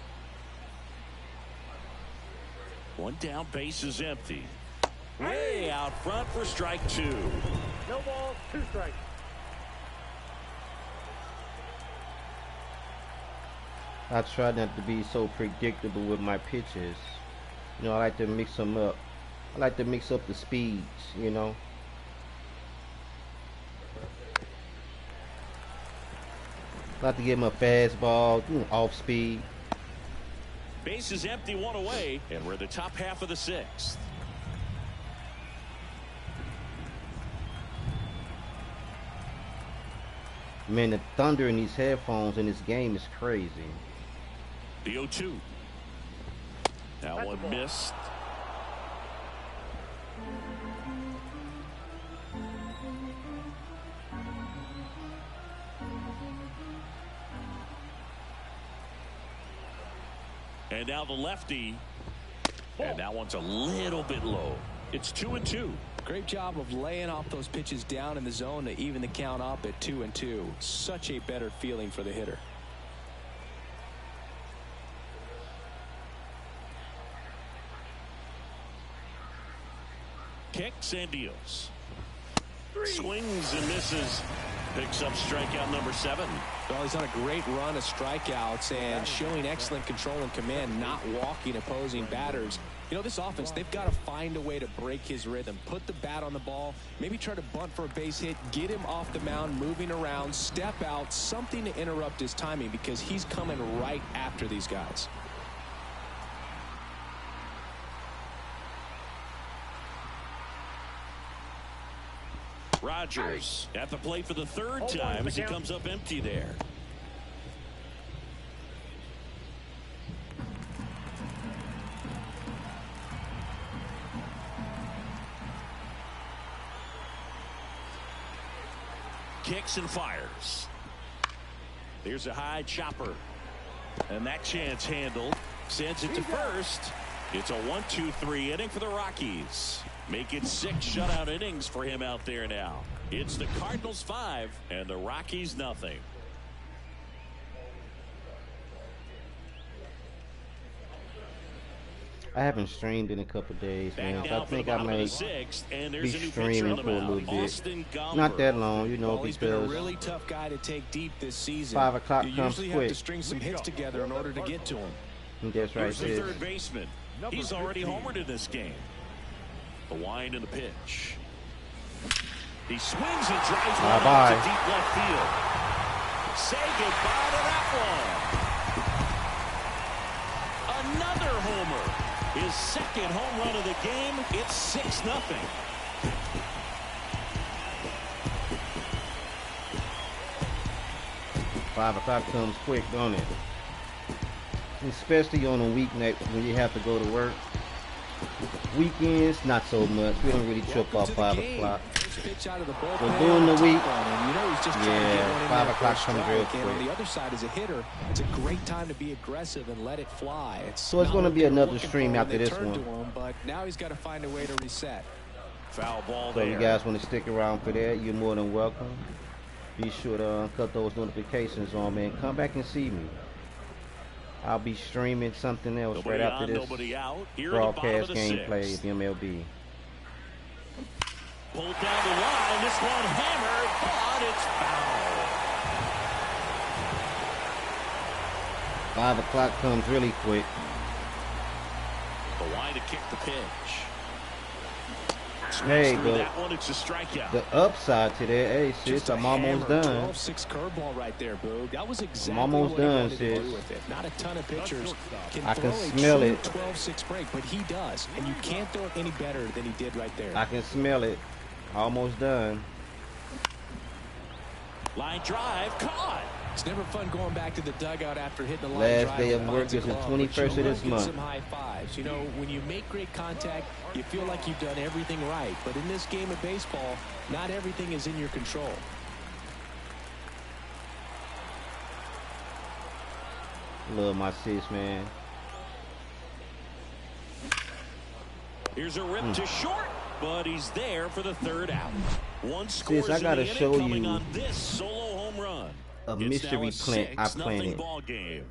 One down, base is empty. Way out front for strike two. No balls, 2 strikes. I try not to be so predictable with my pitches. You know, I like to mix them up. I like to mix up the speeds, you know. I like to give him a fastball, off speed. Base is empty, 1 away, and we're the top half of the 6th. Man, the thunder in these headphones in this game is crazy. The 0-2. That one missed. And now the lefty. And that one's a little bit low. It's 2-2. Great job of laying off those pitches down in the zone to even the count up at 2-2. Such a better feeling for the hitter. Kicks and deals. Swings and misses. Picks up strikeout number 7. Well, he's on a great run of strikeouts and showing excellent control and command, not walking opposing batters. You know, this offense, they've got to find a way to break his rhythm, put the bat on the ball, maybe try to bunt for a base hit, get him off the mound, moving around, step out, something to interrupt his timing, because he's coming right after these guys. Rogers at the plate for the 3rd time as he comes up empty there. Kicks and fires. There's a high chopper. And that chance handled. Sends it to first. It's a 1-2-3 inning for the Rockies. Make it 6 shutout innings for him out there now. It's the Cardinals 5 and the Rockies nothing. I haven't streamed in a couple days, man. So I think I may be streaming for a little bit. Not that long, you know, He's been a because really tough guy to take deep this season. 5 o'clock you comes usually quick. have to string some hits together in order to get to him. That's right Here's the there. third baseman. He's already homered in this game. The wind and the pitch. He swings and drives one out to deep left field. Say goodbye to that one. Another homer. His second home run of the game. It's 6-0. Five o'clock comes quick, don't it? Especially on a weeknight when you have to go to work. Weekends, not so much. We don't really trip off 5 o'clock. But during the week, yeah, 5 o'clock comes real quick. On the other side, as a hitter, it's a great time to be aggressive and let it fly. So it's going to be another stream after this one. But now he's got to find a way to reset. Foul ball so there. You guys want to stick around for that, you're more than welcome. Be sure to cut those notifications on, man. Come back and see me. I'll be streaming something else right after this broadcast gameplay of MLB. Pulled down the line. This one hammered, but it's foul. 5 o'clock comes really quick. The line to kick the pitch. Hey, that one, it's a strikeout. The upside to that, hey, sis, I'm almost done. 12-6 curveball right there, Boog. That was exactly I'm almost done, sis. Not a ton of pitchers I can smell it. 12-6 break, but he does, and you can't throw it any better than he did right there. I can smell it. Almost done. Line drive, caught. It's never fun going back to the dugout after hitting the line Last drive. day of work is the 21st of this month. Some high fives. You know, when you make great contact, you feel like you've done everything right. But in this game of baseball, not everything is in your control. Love my sis, man. Here's a rip to short, but he's there for the third out. One scores sis, I gotta show you on this solo home run. A mystery plant I planted. Ball game.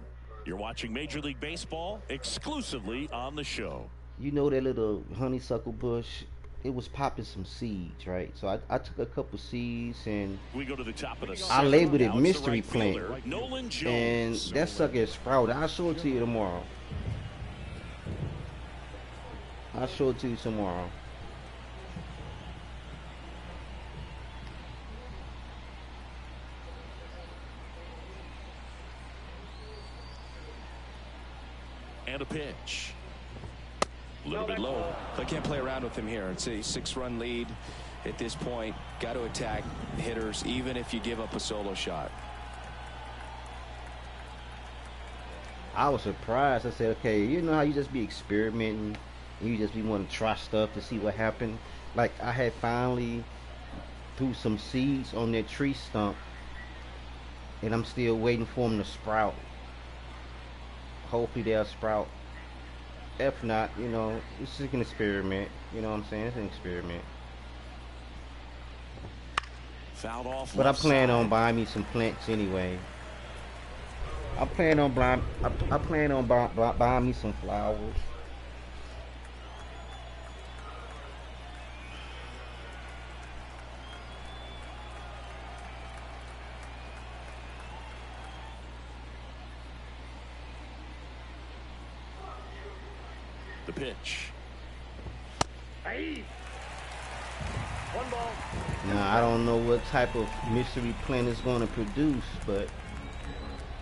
You're watching Major League Baseball exclusively on the show. You know that little honeysuckle bush? It was popping some seeds, right? So I took a couple seeds and we go to the top of the I labeled it mystery right plant. And that sucker is sprouted. I'll show it to you tomorrow. I'll show it to you tomorrow. And a pitch. A little bit low. I can't play around with him here. It's a 6-run lead at this point. Got to attack hitters even if you give up a solo shot. I was surprised. I said, okay, you know how you just be experimenting and you just be wanting to try stuff to see what happened. Like I had finally threw some seeds on that tree stump and I'm still waiting for them to sprout. Hopefully they'll sprout. If not, you know, it's just an experiment. You know what I'm saying? It's an experiment. Fouled off. But I plan on buying me some plants anyway. I plan on buying me some flowers. The pitch. Hey. One ball. Now I don't know what type of mystery plant it's going to produce, but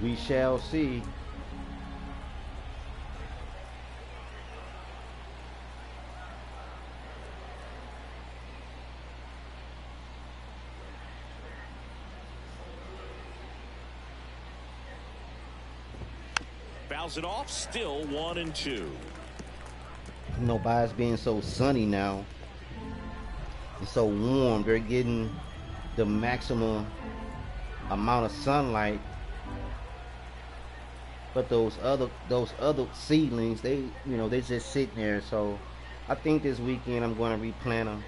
we shall see. Fouls it off. Still 1-2. You know, by it's being so sunny now, it's so warm, they're getting the maximum amount of sunlight. But those other seedlings, they just sitting there. So I think this weekend I'm going to replant them.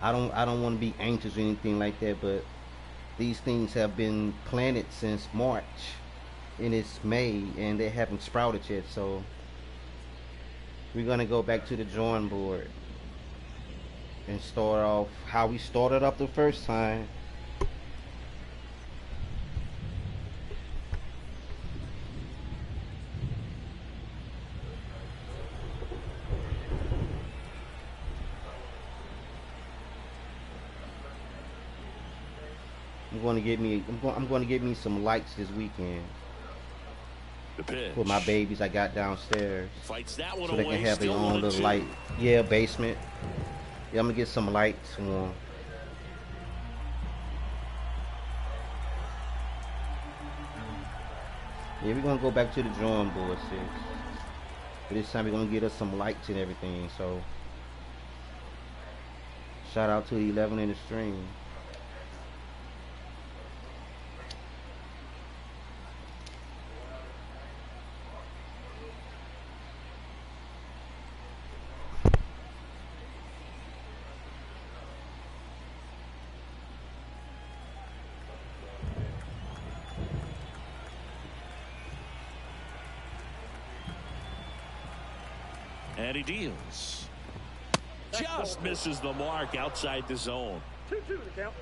I don't want to be anxious or anything like that, but these things have been planted since March and it's May and they haven't sprouted yet, so we're gonna go back to the drawing board and start off how we started up the first time. I'm going to get me some lights this weekend The pitch. for my babies I got downstairs, Fights that one so they away. can have their Still own little 1-2. light. Yeah, basement. Yeah, I'm gonna get some lights for them. Yeah, we're gonna go back to the drawing board, sis. But this time we're gonna get us some lights and everything. So, shout out to 11 in the stream. And he deals. Just misses the mark outside the zone. 2-2 the count.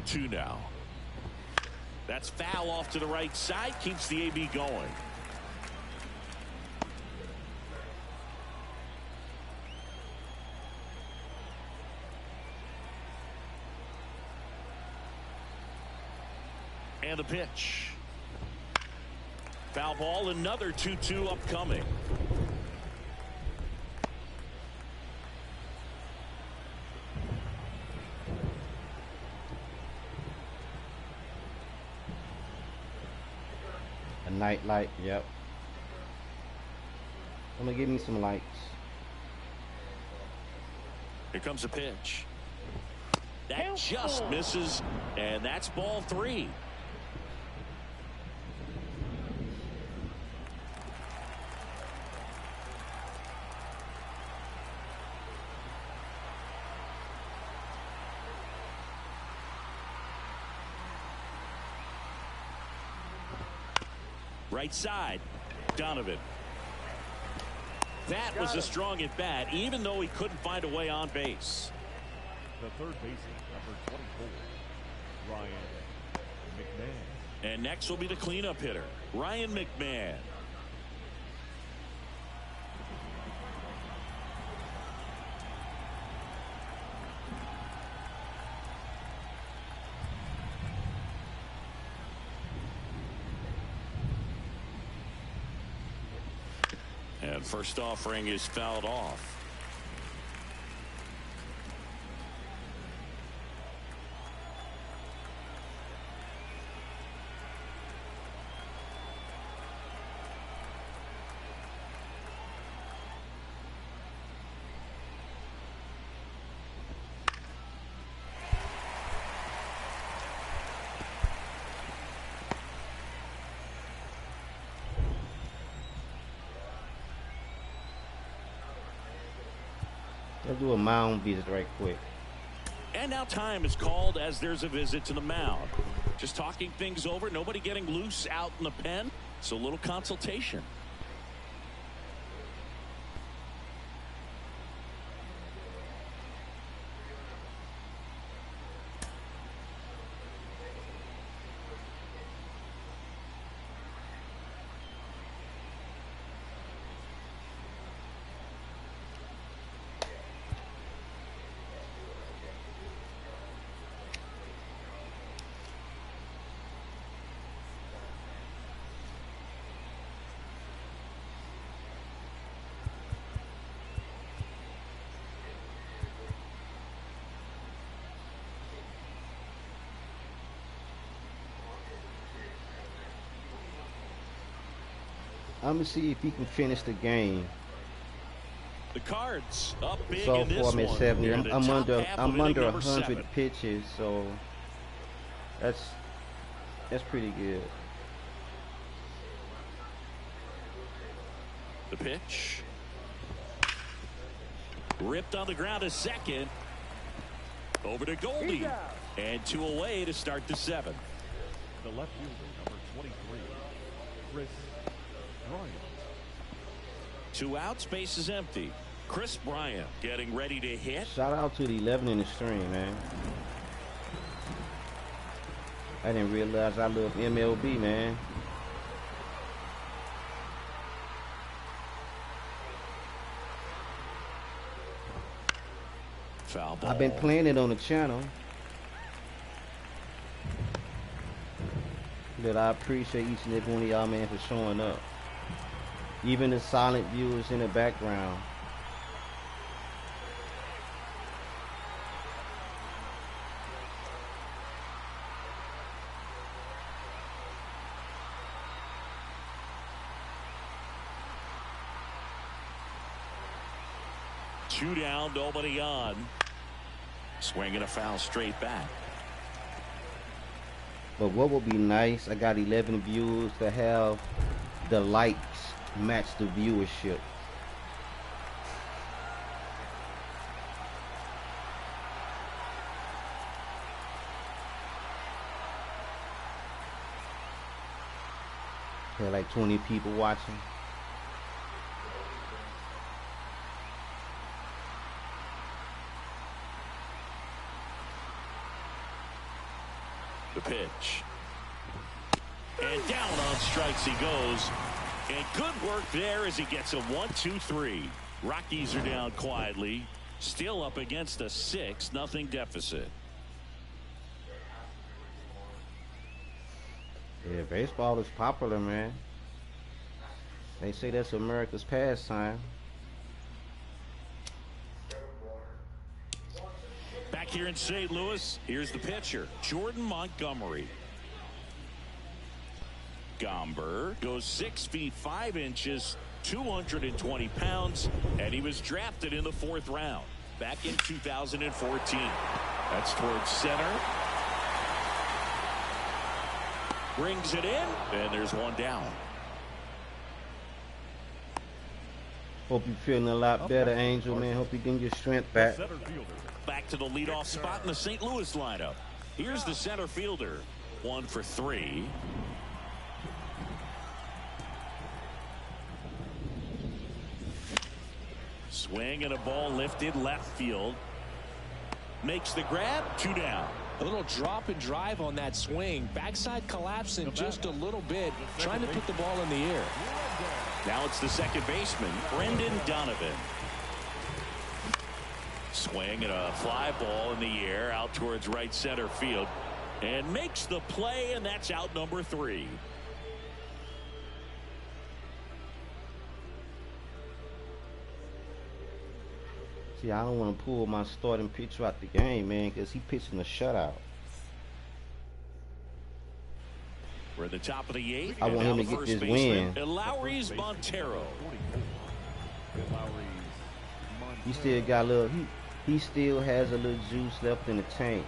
Two now. That's foul off to the right side. Keeps the AB going. And the pitch. Foul ball, another 2-2 upcoming. A night light, yep. I'm gonna give me some lights. Here comes a pitch. That just misses, and that's ball 3. Right side, Donovan. That was a strong at bat, even though he couldn't find a way on base. The third baseman, number 24, Ryan McMahon. And next will be the cleanup hitter, Ryan McMahon. And first offering is fouled off. Let's do a mound visit right quick. And now time is called as there's a visit to the mound. Just talking things over, nobody getting loose out in the pen, so a little consultation. I'm gonna see if he can finish the game. The Cards up big So in this far I'm at one. 70. In the I'm top under half of inning 100 7. pitches, so that's pretty good. The pitch. Ripped on the ground to second. Over to Goldie. And 2 away to start the 7th. The left fielder, number 23, Chris Bryant. 2 outs, base is empty. Chris Bryant getting ready to hit. Shout out to the 11 in the stream, man. I didn't realize I love MLB, man. Foul ball. I've been playing it on the channel. But I appreciate each and every one of y'all, man, for showing up. Even the silent viewers in the background. Two down, nobody on. Swinging a foul straight back. But what would be nice, I got 11 viewers to have the likes match the viewership. Had like 20 people watching. The pitch. And down on strikes he goes. And good work there as he gets a 1-2-3. Rockies are down quietly. Still up against a 6-0 deficit. Yeah, baseball is popular, man. They say that's America's pastime. Back here in St. Louis, here's the pitcher, Jordan Montgomery. Gomber goes 6 feet 5 inches, 220 pounds, and he was drafted in the 4th round back in 2014. That's towards center. Brings it in, and there's one down. Hope you're feeling a lot better, Angel, man. Hope you getting your strength back. Back to the leadoff spot in the St. Louis lineup. Here's the center fielder. 1 for 3. Swing and a ball lifted left field. Makes the grab. 2 down. A little drop and drive on that swing. Backside collapsing just a little bit, trying to put the ball in the air. Now it's the second baseman, Brendan Donovan. Swing and a fly ball in the air out towards right center field. And makes the play, and that's out number 3. See, I don't want to pull my starting pitcher out the game, man, because he pitching a shutout. We're at the top of the 8th. I want him to get this win. ST.LOUIS Montero. He still got a little, he still has a little juice left in the tank.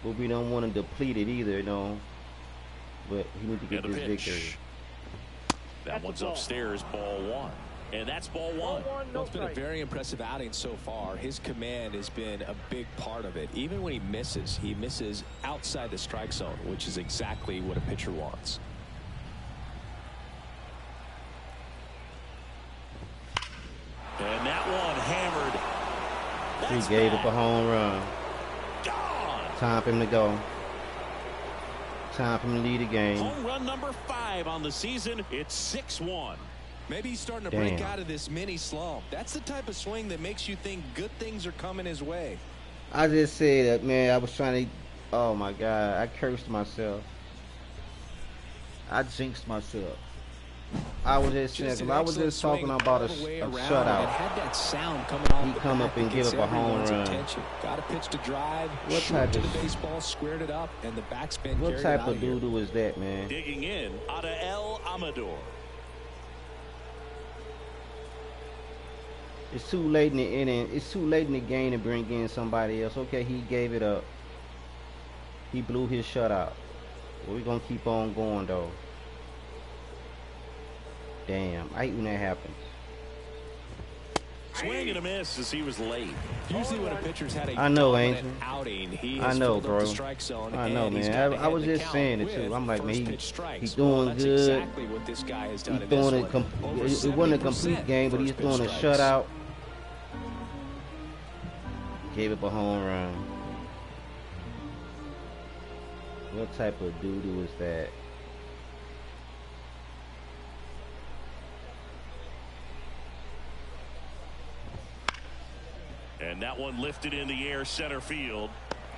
But we don't want to deplete it either, you know. But he needs to get this victory. That one's upstairs, ball 1. And that's ball 1. Well, it's been a very impressive outing so far. His command has been a big part of it. Even when he misses outside the strike zone, which is exactly what a pitcher wants. And that one hammered. That's he gave back. up a home run. Gone. Time for him to go. Time for him to lead the game. Home run number 5 on the season. It's 6-1. Maybe he's starting to break out of this mini slump. That's the type of swing that makes you think good things are coming his way. I just said that, man. I was trying to, oh my God, I cursed myself. I jinxed myself. I was just saying, I was just talking about a shutout. Had that sound coming off he come up and give up a home run. Got a pitch to drive. What type to of the baseball, squared it up, and the backspin. What type of doo-doo is that, man? Digging in, Adael Amador. It's too late in the inning. It's too late in the game to bring in somebody else. Okay, he gave it up. He blew his shutout. Well, we're gonna keep on going though. Damn, I hate when that happens. Swing and a miss as he was late. Usually when a pitcher's had a I know, dominant Angel. outing, he I has know, filled up bro. the strike zone. I know, and he's man. got I was ahead the just count saying it with too. I'm like, man, first pitch strikes. he's doing that's good. Exactly what this guy has done He's in doing this it. one. Over It wasn't a complete 70% game, but he's first pitch doing a strikes. shutout. Gave up a home run. What type of doo-doo is that? And that one lifted in the air center field.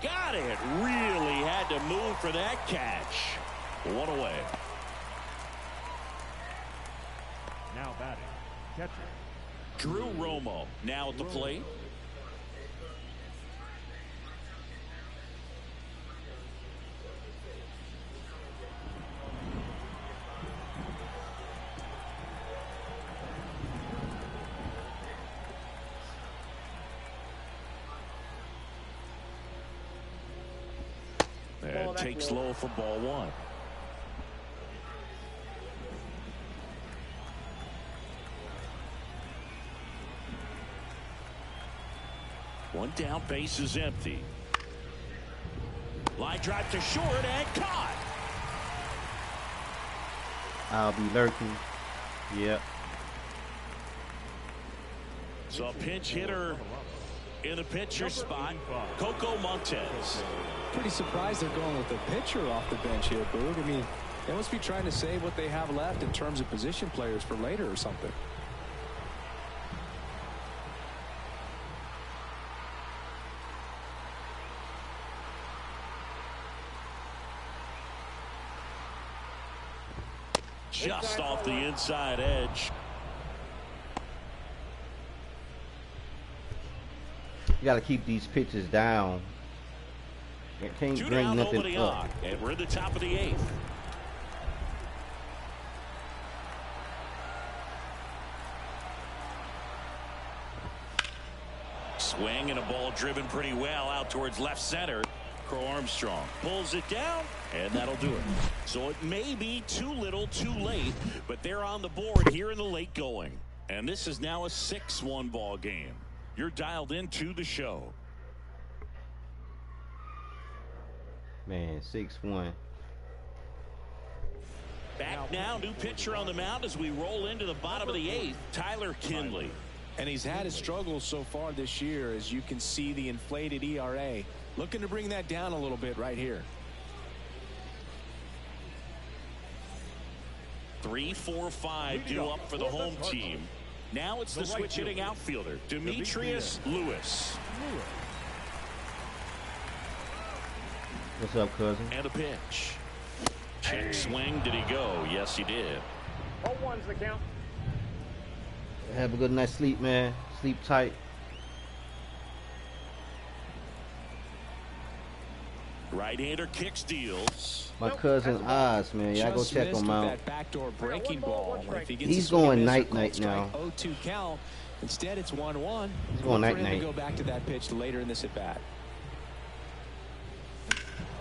Got it. Really had to move for that catch. One away. Now batting, catcher. Drew Romo now at the plate. And takes low for ball one. One down, base is empty. Line drive to short and caught. I'll be lurking. Yep. So a pinch hitter in the pitcher spot, Coco Montes. Pretty surprised they're going with the pitcher off the bench here, Boog. I mean, they must be trying to save what they have left in terms of position players for later or something. Just off the inside edge. You got to keep these pitches down. You can't Two bring down, nothing nobody up. on, and we're in the top of the eighth. Swing and a ball driven pretty well out towards left center. Crow Armstrong pulls it down, and that'll do it. So it may be too little too late, but they're on the board here in the late going. And this is now a 6-1 ball game. You're dialed into the show. Man, 6-1. Back now, new pitcher on the mound as we roll into the bottom of the eighth, Tyler Kinley. And he's had his struggles so far this year, as you can see the inflated ERA. Looking to bring that down a little bit right here. 3, 4, 5 due up for the home team. Now it's the switch hitting outfielder, Demetrius Lewis. What's up, cousin? And a pitch. Check swing. Did he go? Yes, he did. 0-1's the count. Have a good night's sleep, man. Sleep tight. Right-hander kicks, deals. My cousin Oz, man. Y'all go check him out. That backdoor breaking ball. If he gets He's a swing going and miss, night-night now. 0-2 count. Instead, it's 1-1. He's going Look for him night-night. to go back to that pitch later in this at bat.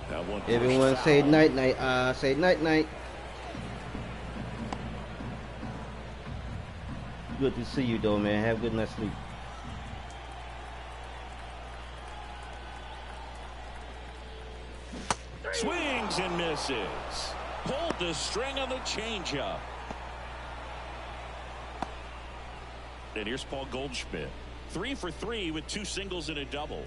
That one Everyone pushed say foul. night-night. Say night-night. Good to see you, though, man. Have a good night's sleep. Swings and misses. Pulled the string on the changeup. And here's Paul Goldschmidt. 3 for 3 with 2 singles and a double.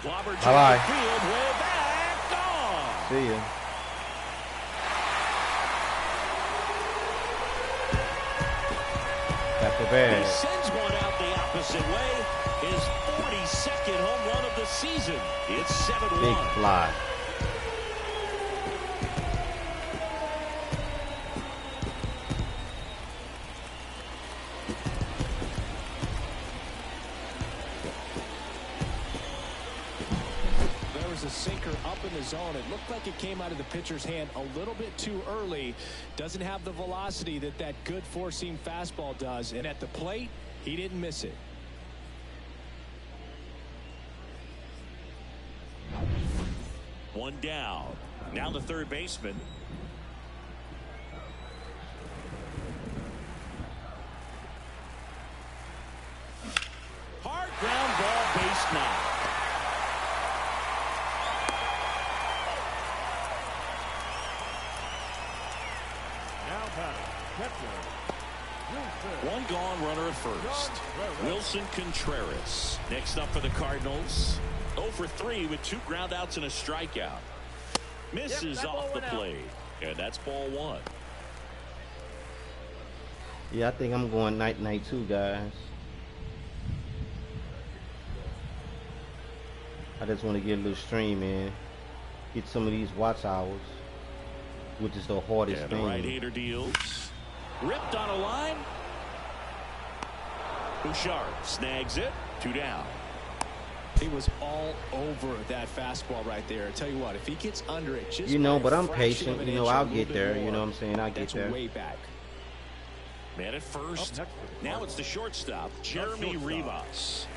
Clobber to Bye-bye. the field, way back, gone. See ya. Back to He bed. sends one out the opposite way. His 42nd home run of the season. It's 7-1. Big fly. There was a sinker up in the zone. It looked like it came out of the pitcher's hand a little bit too early. Doesn't have the velocity that that good four-seam fastball does. And at the plate, he didn't miss it. One down. Now the third baseman. Hard ground ball, base knock. Now batting, catcher. One gone, runner at first. Wilson Contreras. Next up for the Cardinals. 0 for 3 with 2 ground outs and a strikeout. Misses off the plate. And that's ball 1. Yeah, I think I'm going night too, guys. I just want to get a little stream in, get some of these watch hours, which is the hardest thing. The right-hander deals. Ripped on a line. Bouchard snags it. 2 down. He was all over that fastball right there. I tell you what, if he gets under it, just but I'm patient. I'll get there. You know what I'm saying? I'll get there. Way back. Man at first. Now it's the shortstop, Jeremy Rivas.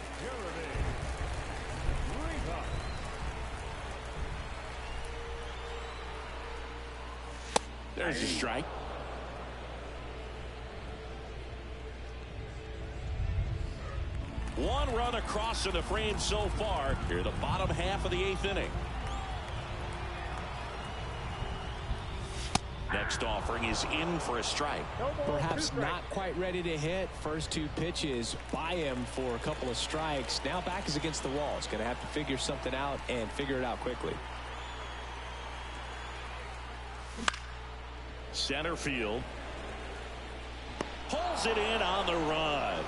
There's a strike. One run across in the frame so far. Here, the bottom half of the 8th inning. Next offering is in for a strike. Perhaps not quite ready to hit. First 2 pitches by him for a couple of strikes. Now back is against the wall. He's going to have to figure something out and figure it out quickly. Center field. Pulls it in on the run.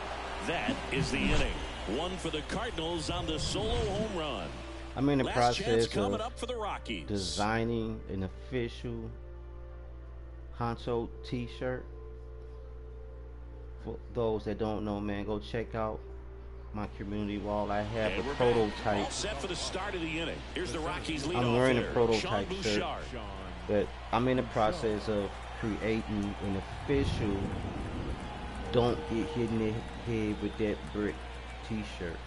That is the inning. 1 for the Cardinals on the solo home run. I'm in the process coming up for the Rockies. Designing an official Honcho t-shirt. For those that don't know, man, go check out my community wall. I have the prototype. All set for the start of the inning. Here's the Rockies lead. I'm wearing a prototype shirt, but I'm in the process of creating an official "Don't Get Hit in the Head with That Brick" t-shirt.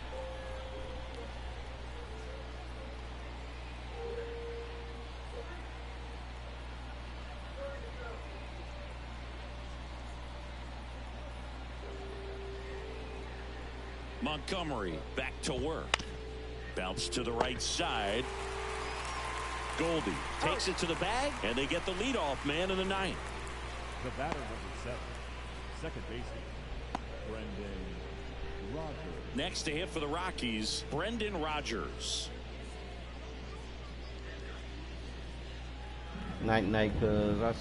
Montgomery back to work. Bounce to the right side. Goldie takes it to the bag, and they get the leadoff man in the 9th. The batter number 7, second baseman, Brendan Rodgers. Next to hit for the Rockies, Brendan Rodgers. Night, cuz.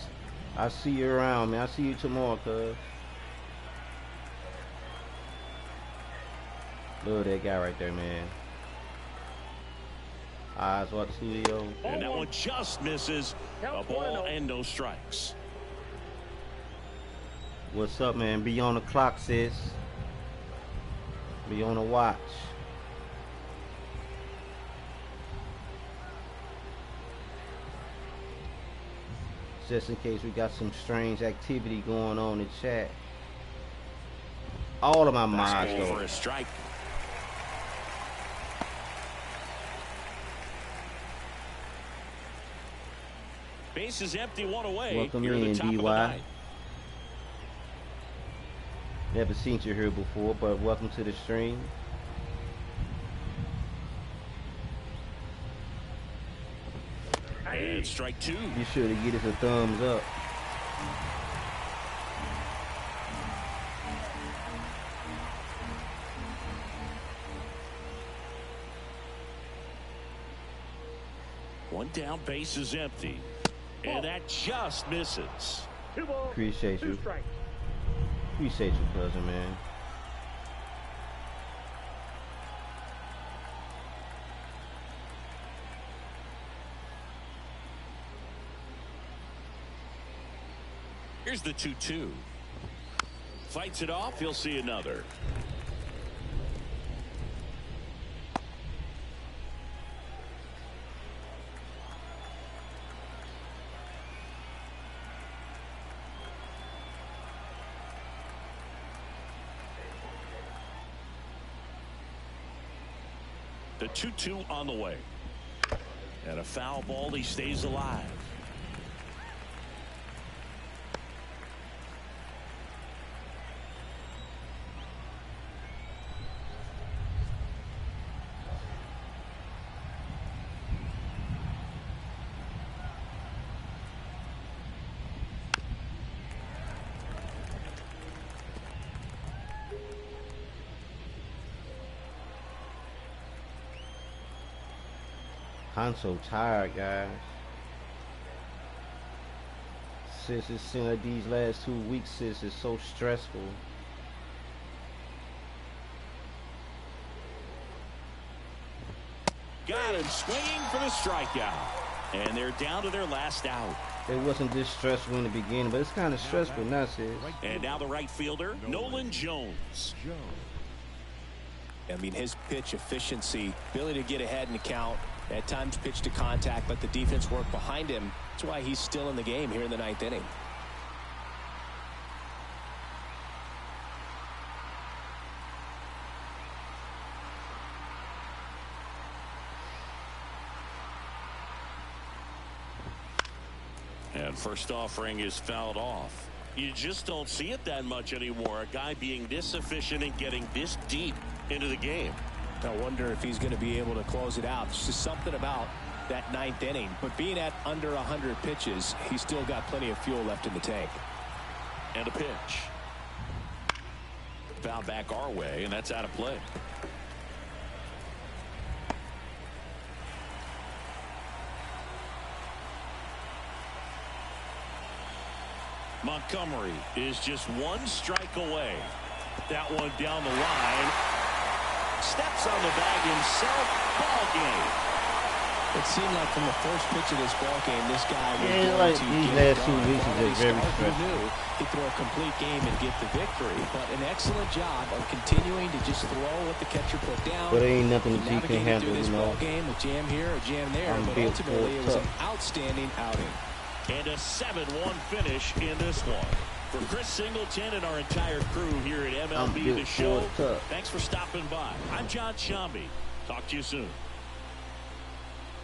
I see you around, man. I see you tomorrow, cuz. Look at that guy right there, man. Eyes watch the studio. And that one just misses. A ball and no strikes. What's up, man? Be on the clock, sis. Be on the watch. Just in case we got some strange activity going on in the chat. All of my mods, though. For a strike. Base is empty, 1 away. Welcome Here in, the top DY. of the 9th. Never seen you here before, but welcome to the stream. And strike 2. Be sure to give us a thumbs up. One down, base is empty. And that just misses. 2 balls, Appreciate 2 you. strikes. Appreciate you, cousin, man. Here's the 2-2. Fights it off. He'll see another. The 2-2 on the way. And a foul ball, he stays alive. I'm so tired, guys. Sis, it seems like these last 2 weeks, sis, is so stressful. Got him swinging for the strikeout. And they're down to their last out. It wasn't this stressful in the beginning, but it's kind of stressful now, sis. And now the right fielder, Nolan Jones. I mean, his pitch efficiency, ability to get ahead in the count, at times pitch to contact, let the defense work behind him. That's why he's still in the game here in the 9th inning. And first offering is fouled off. You just don't see it that much anymore. A guy being this efficient and getting this deep into the game. I wonder if he's going to be able to close it out. It's just something about that 9th inning. But being at under 100 pitches, he's still got plenty of fuel left in the tank. And a pitch. Foul back our way, and that's out of play. Montgomery is just one strike away. That one down the line. Steps on the bag himself. Ball game. It seemed like from the first pitch of this ball game, this guy was Yeah, going like to these get last 2 going. weeks is Already very started, stressful. who knew he'd throw a complete game and get the victory. But an excellent job of continuing to just throw what the catcher put down. But ain't nothing the G can Navigated handle, through this you know. ball game, a jam here, a jam there. I'm But built ultimately, for it was an tough. outstanding outing. And a 7-1 finish in this one. For Chris Singleton and our entire crew here at MLB built The Show, for tough. thanks for stopping by. I'm John Shambi. Talk to you soon.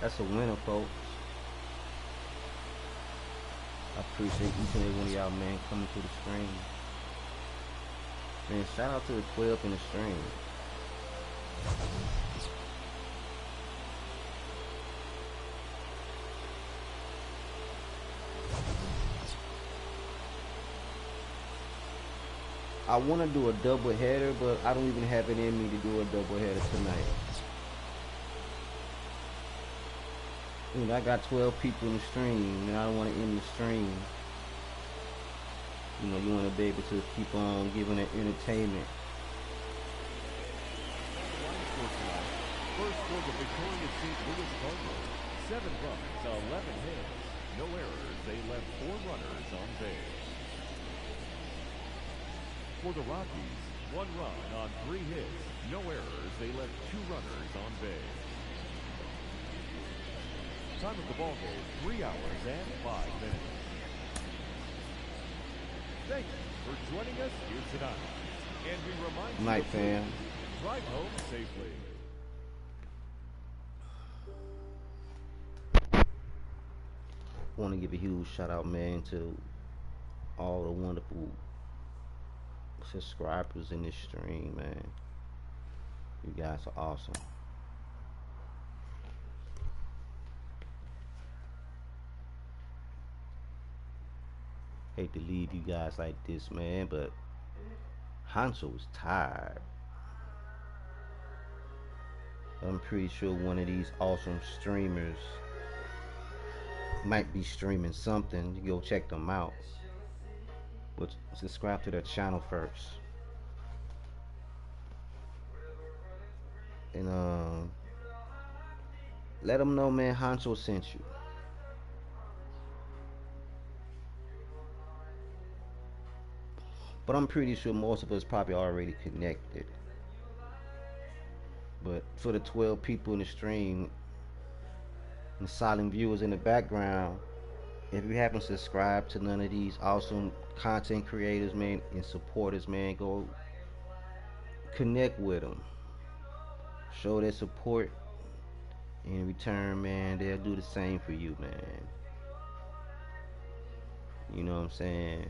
That's a winner, folks. I appreciate each and every one of y'all, man, coming to the stream. Man, shout out to the 12 in the stream. I want to do a double header, but I don't even have it in me to do a double header tonight. You know, I got 12 people in the stream, and I don't want to end the stream. You know, you want to be able to keep on giving it entertainment. First for the victorious St. Louis Cardinals, 7 runs, 11 hits, no errors. They left 4 runners on base. For the Rockies, 1 run on 3 hits, no errors. They left 2 runners on base. Time of the ball game, 3 hours and 5 minutes. Thank you for joining us here tonight. And we remind you, Night, fam. drive home safely. Want to give a huge shout out, man, to all the wonderful subscribers in this stream, man. You guys are awesome. Hate to leave you guys like this, man, but Hansel was tired. I'm pretty sure one of these awesome streamers might be streaming something. You go check them out. But subscribe to their channel first. And let them know, man, Hansel sent you. But I'm pretty sure most of us probably already connected. But for the 12 people in the stream and silent viewers in the background, if you haven't subscribed to none of these awesome content creators, man, and supporters, man, go connect with them. Show their support. In return, man, they'll do the same for you, man. You know what I'm saying?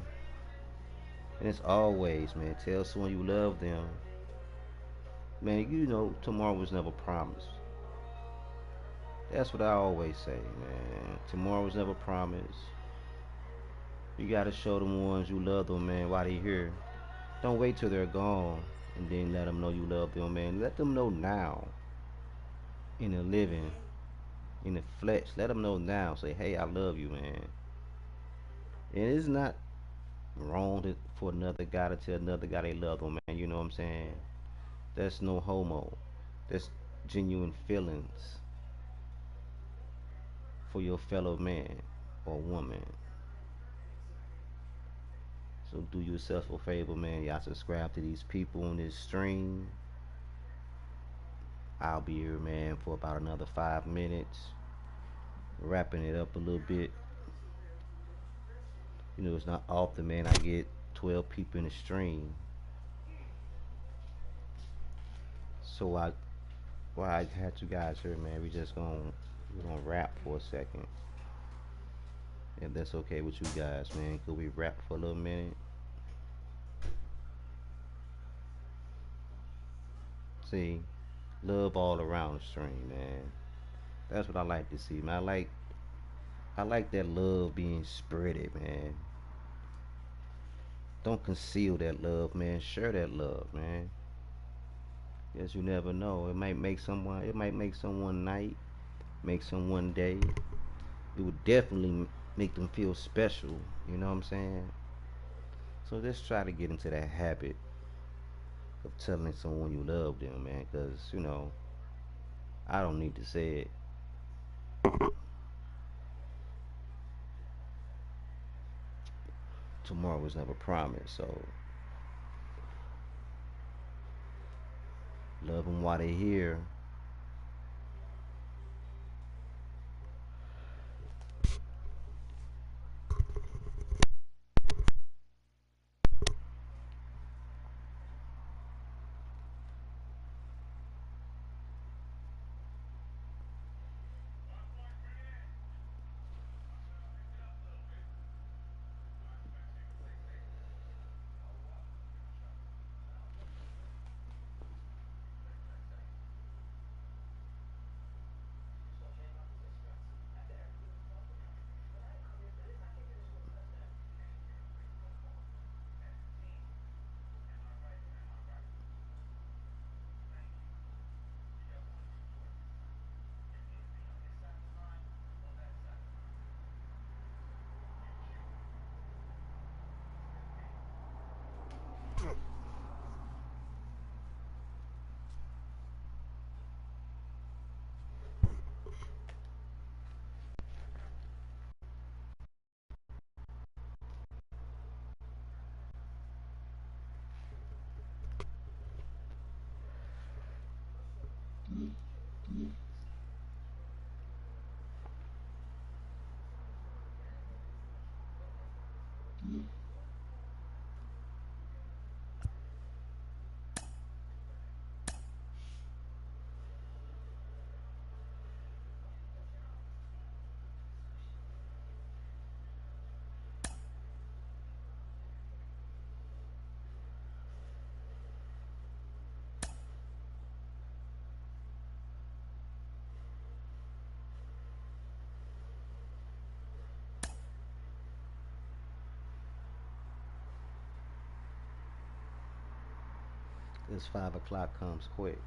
And it's always, man, tell someone you love them. Man, you know tomorrow was never promised. That's what I always say, man. Tomorrow was never promised. You gotta show them ones you love them, man, while they here. Don't wait till they're gone and then let them know you love them, man. Let them know now, in the living, in the flesh. Let them know now. Say, hey, I love you, man. And it's not wrong for another guy to tell another guy they love them, man. You know what I'm saying? That's no homo. That's genuine feelings for your fellow man or woman. So do yourself a favor, man. Y'all subscribe to these people on this stream. I'll be here, man, for about another 5 minutes, wrapping it up a little bit. You know, it's not often, man, I get 12 people in the stream. So while I had you guys here, man, we're gonna rap for a second. If that's okay with you guys, man, could we rap for a little minute? See, love all around the stream, man. That's what I like to see, man. I like that love being spreaded, man. Don't conceal that love, man. Share that love, man. Yes, you never know. It might make someone night, make someone day. It would definitely make them feel special. You know what I'm saying? So just try to get into that habit of telling someone you love them, man. Cause I don't need to say it. Tomorrow was never promised. So love them while they're here. This 5 o'clock comes quick.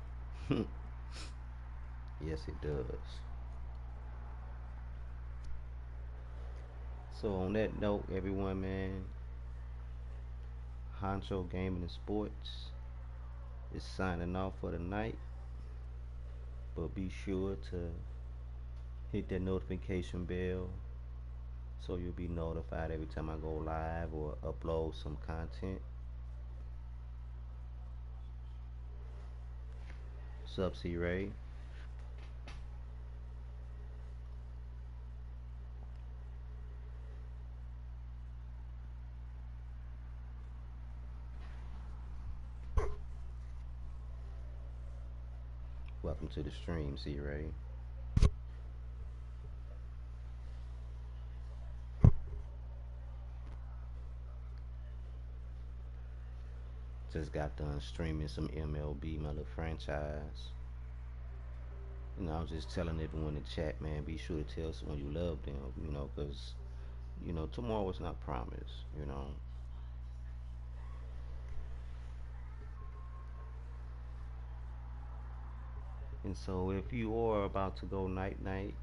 Yes, it does. So on that note, everyone, man, Honcho Gaming and Sports is signing off for the night. But be sure to hit that notification bell so you'll be notified every time I go live or upload some content. Sup, C Ray? Welcome to the stream, C Ray. Just got done streaming some MLB, my little franchise. I was just telling everyone in the chat, man, be sure to tell someone you love them, because, tomorrow is not promised. And so if you are about to go night night,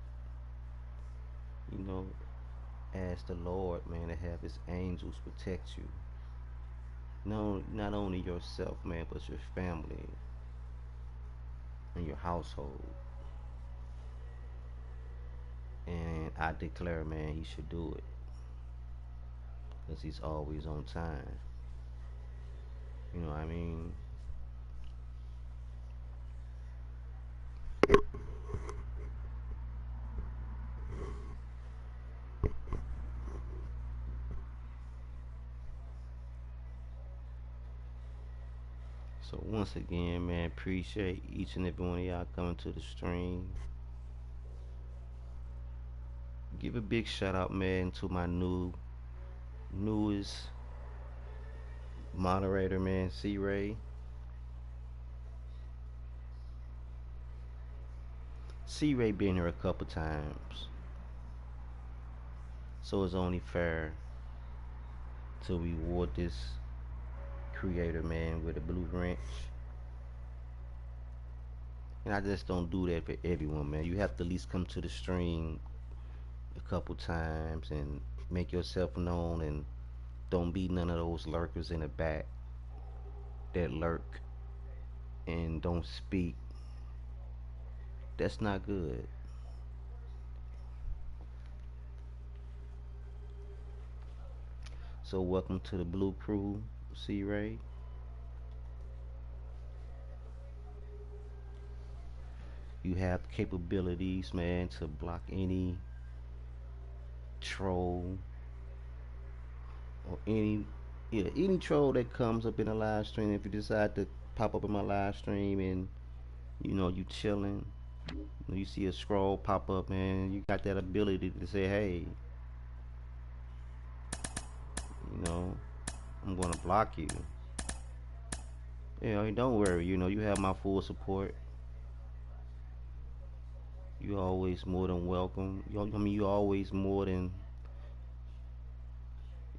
you know, ask the Lord, man, to have his angels protect you. No, not only yourself, man, but your family and your household. And I declare, man, he should do it. Because he's always on time. You know what I mean? So once again, man, appreciate each and every one of y'all coming to the stream. Give a big shout out, man, to my newest moderator, man, C Ray. C Ray been here a couple times. So it's only fair to reward this creator, man, with a blue wrench. And I just don't do that for everyone, man. You have to at least come to the stream a couple times and make yourself known, and don't be none of those lurkers in the back that lurk and don't speak. That's not good. So welcome to the Blue Crew, C Ray. You have capabilities, man, to block any troll or any troll that comes up in a live stream. If you decide to pop up in my live stream and you chilling, you see a scroll pop up, man, you got that ability to say, hey, I'm gonna block you. Don't worry, you have my full support. You always more than welcome. You always more than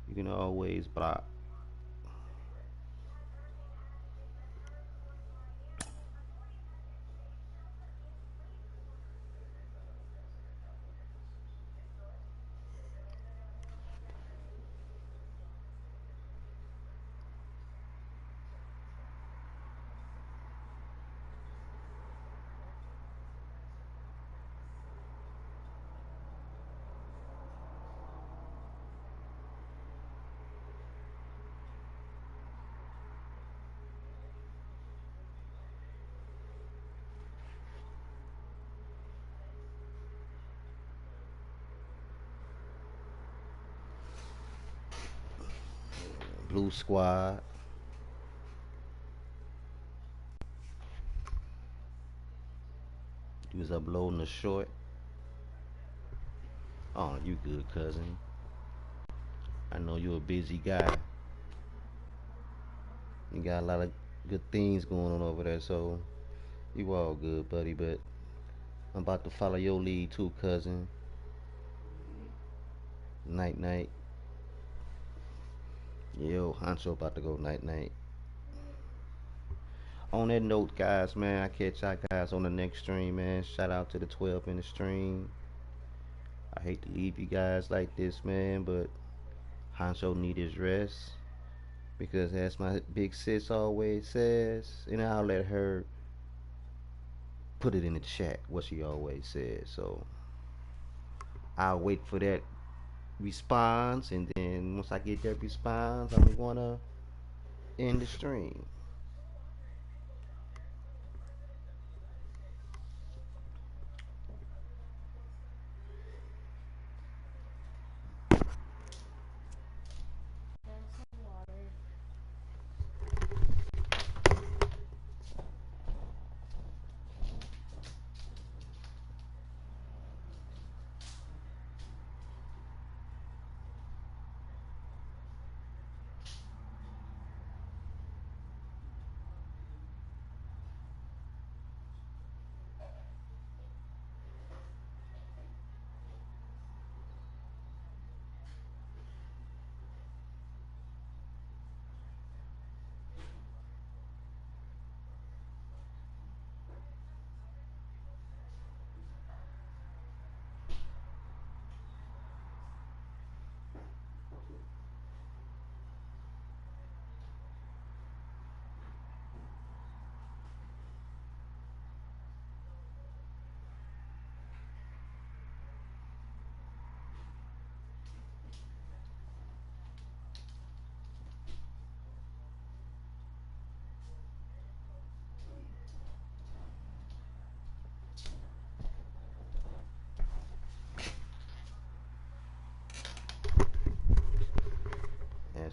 you can always block. Blue Squad. You was uploading a short. Oh, you good, cousin. I know you're a busy guy. You got a lot of good things going on over there, so you all good, buddy. But I'm about to follow your lead too, cousin. Night night. Yo, Hancho about to go night night. On that note, guys, man, I catch y'all guys on the next stream, man. Shout out to the 12 in the stream. I hate to leave you guys like this, man, but Hancho need his rest. Because as my big sis always says, and I'll let her put it in the chat what she always says. So I'll wait for that response, and then once I get that response, I'm gonna end the stream.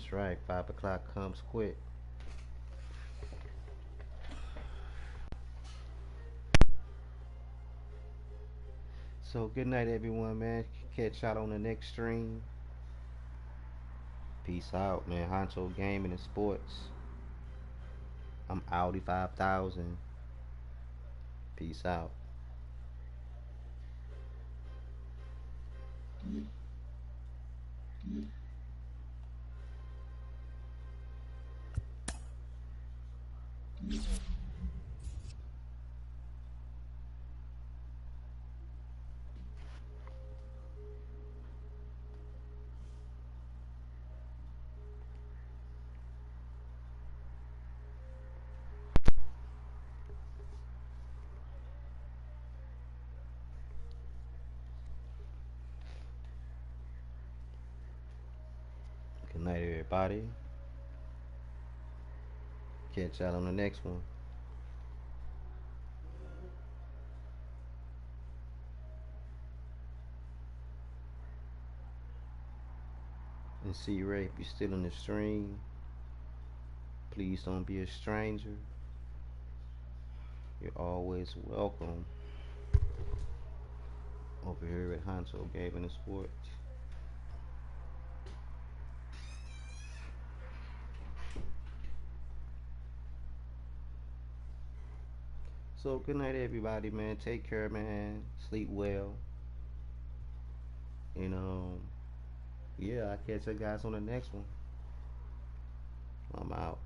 That's right. 5 o'clock comes quick. So good night, everyone, man. Catch y'all on the next stream. Peace out, man. Honcho Gaming and Sports. I'm Audi 5000. Peace out. Good night, everybody. Catch y'all on the next one. And see, Ray, if you're still in the stream, please don't be a stranger. You're always welcome over here at Honcho Gaming and Sports. So good night, everybody, man. Take care, man. Sleep well. And yeah, I'll catch you guys on the next one. I'm out.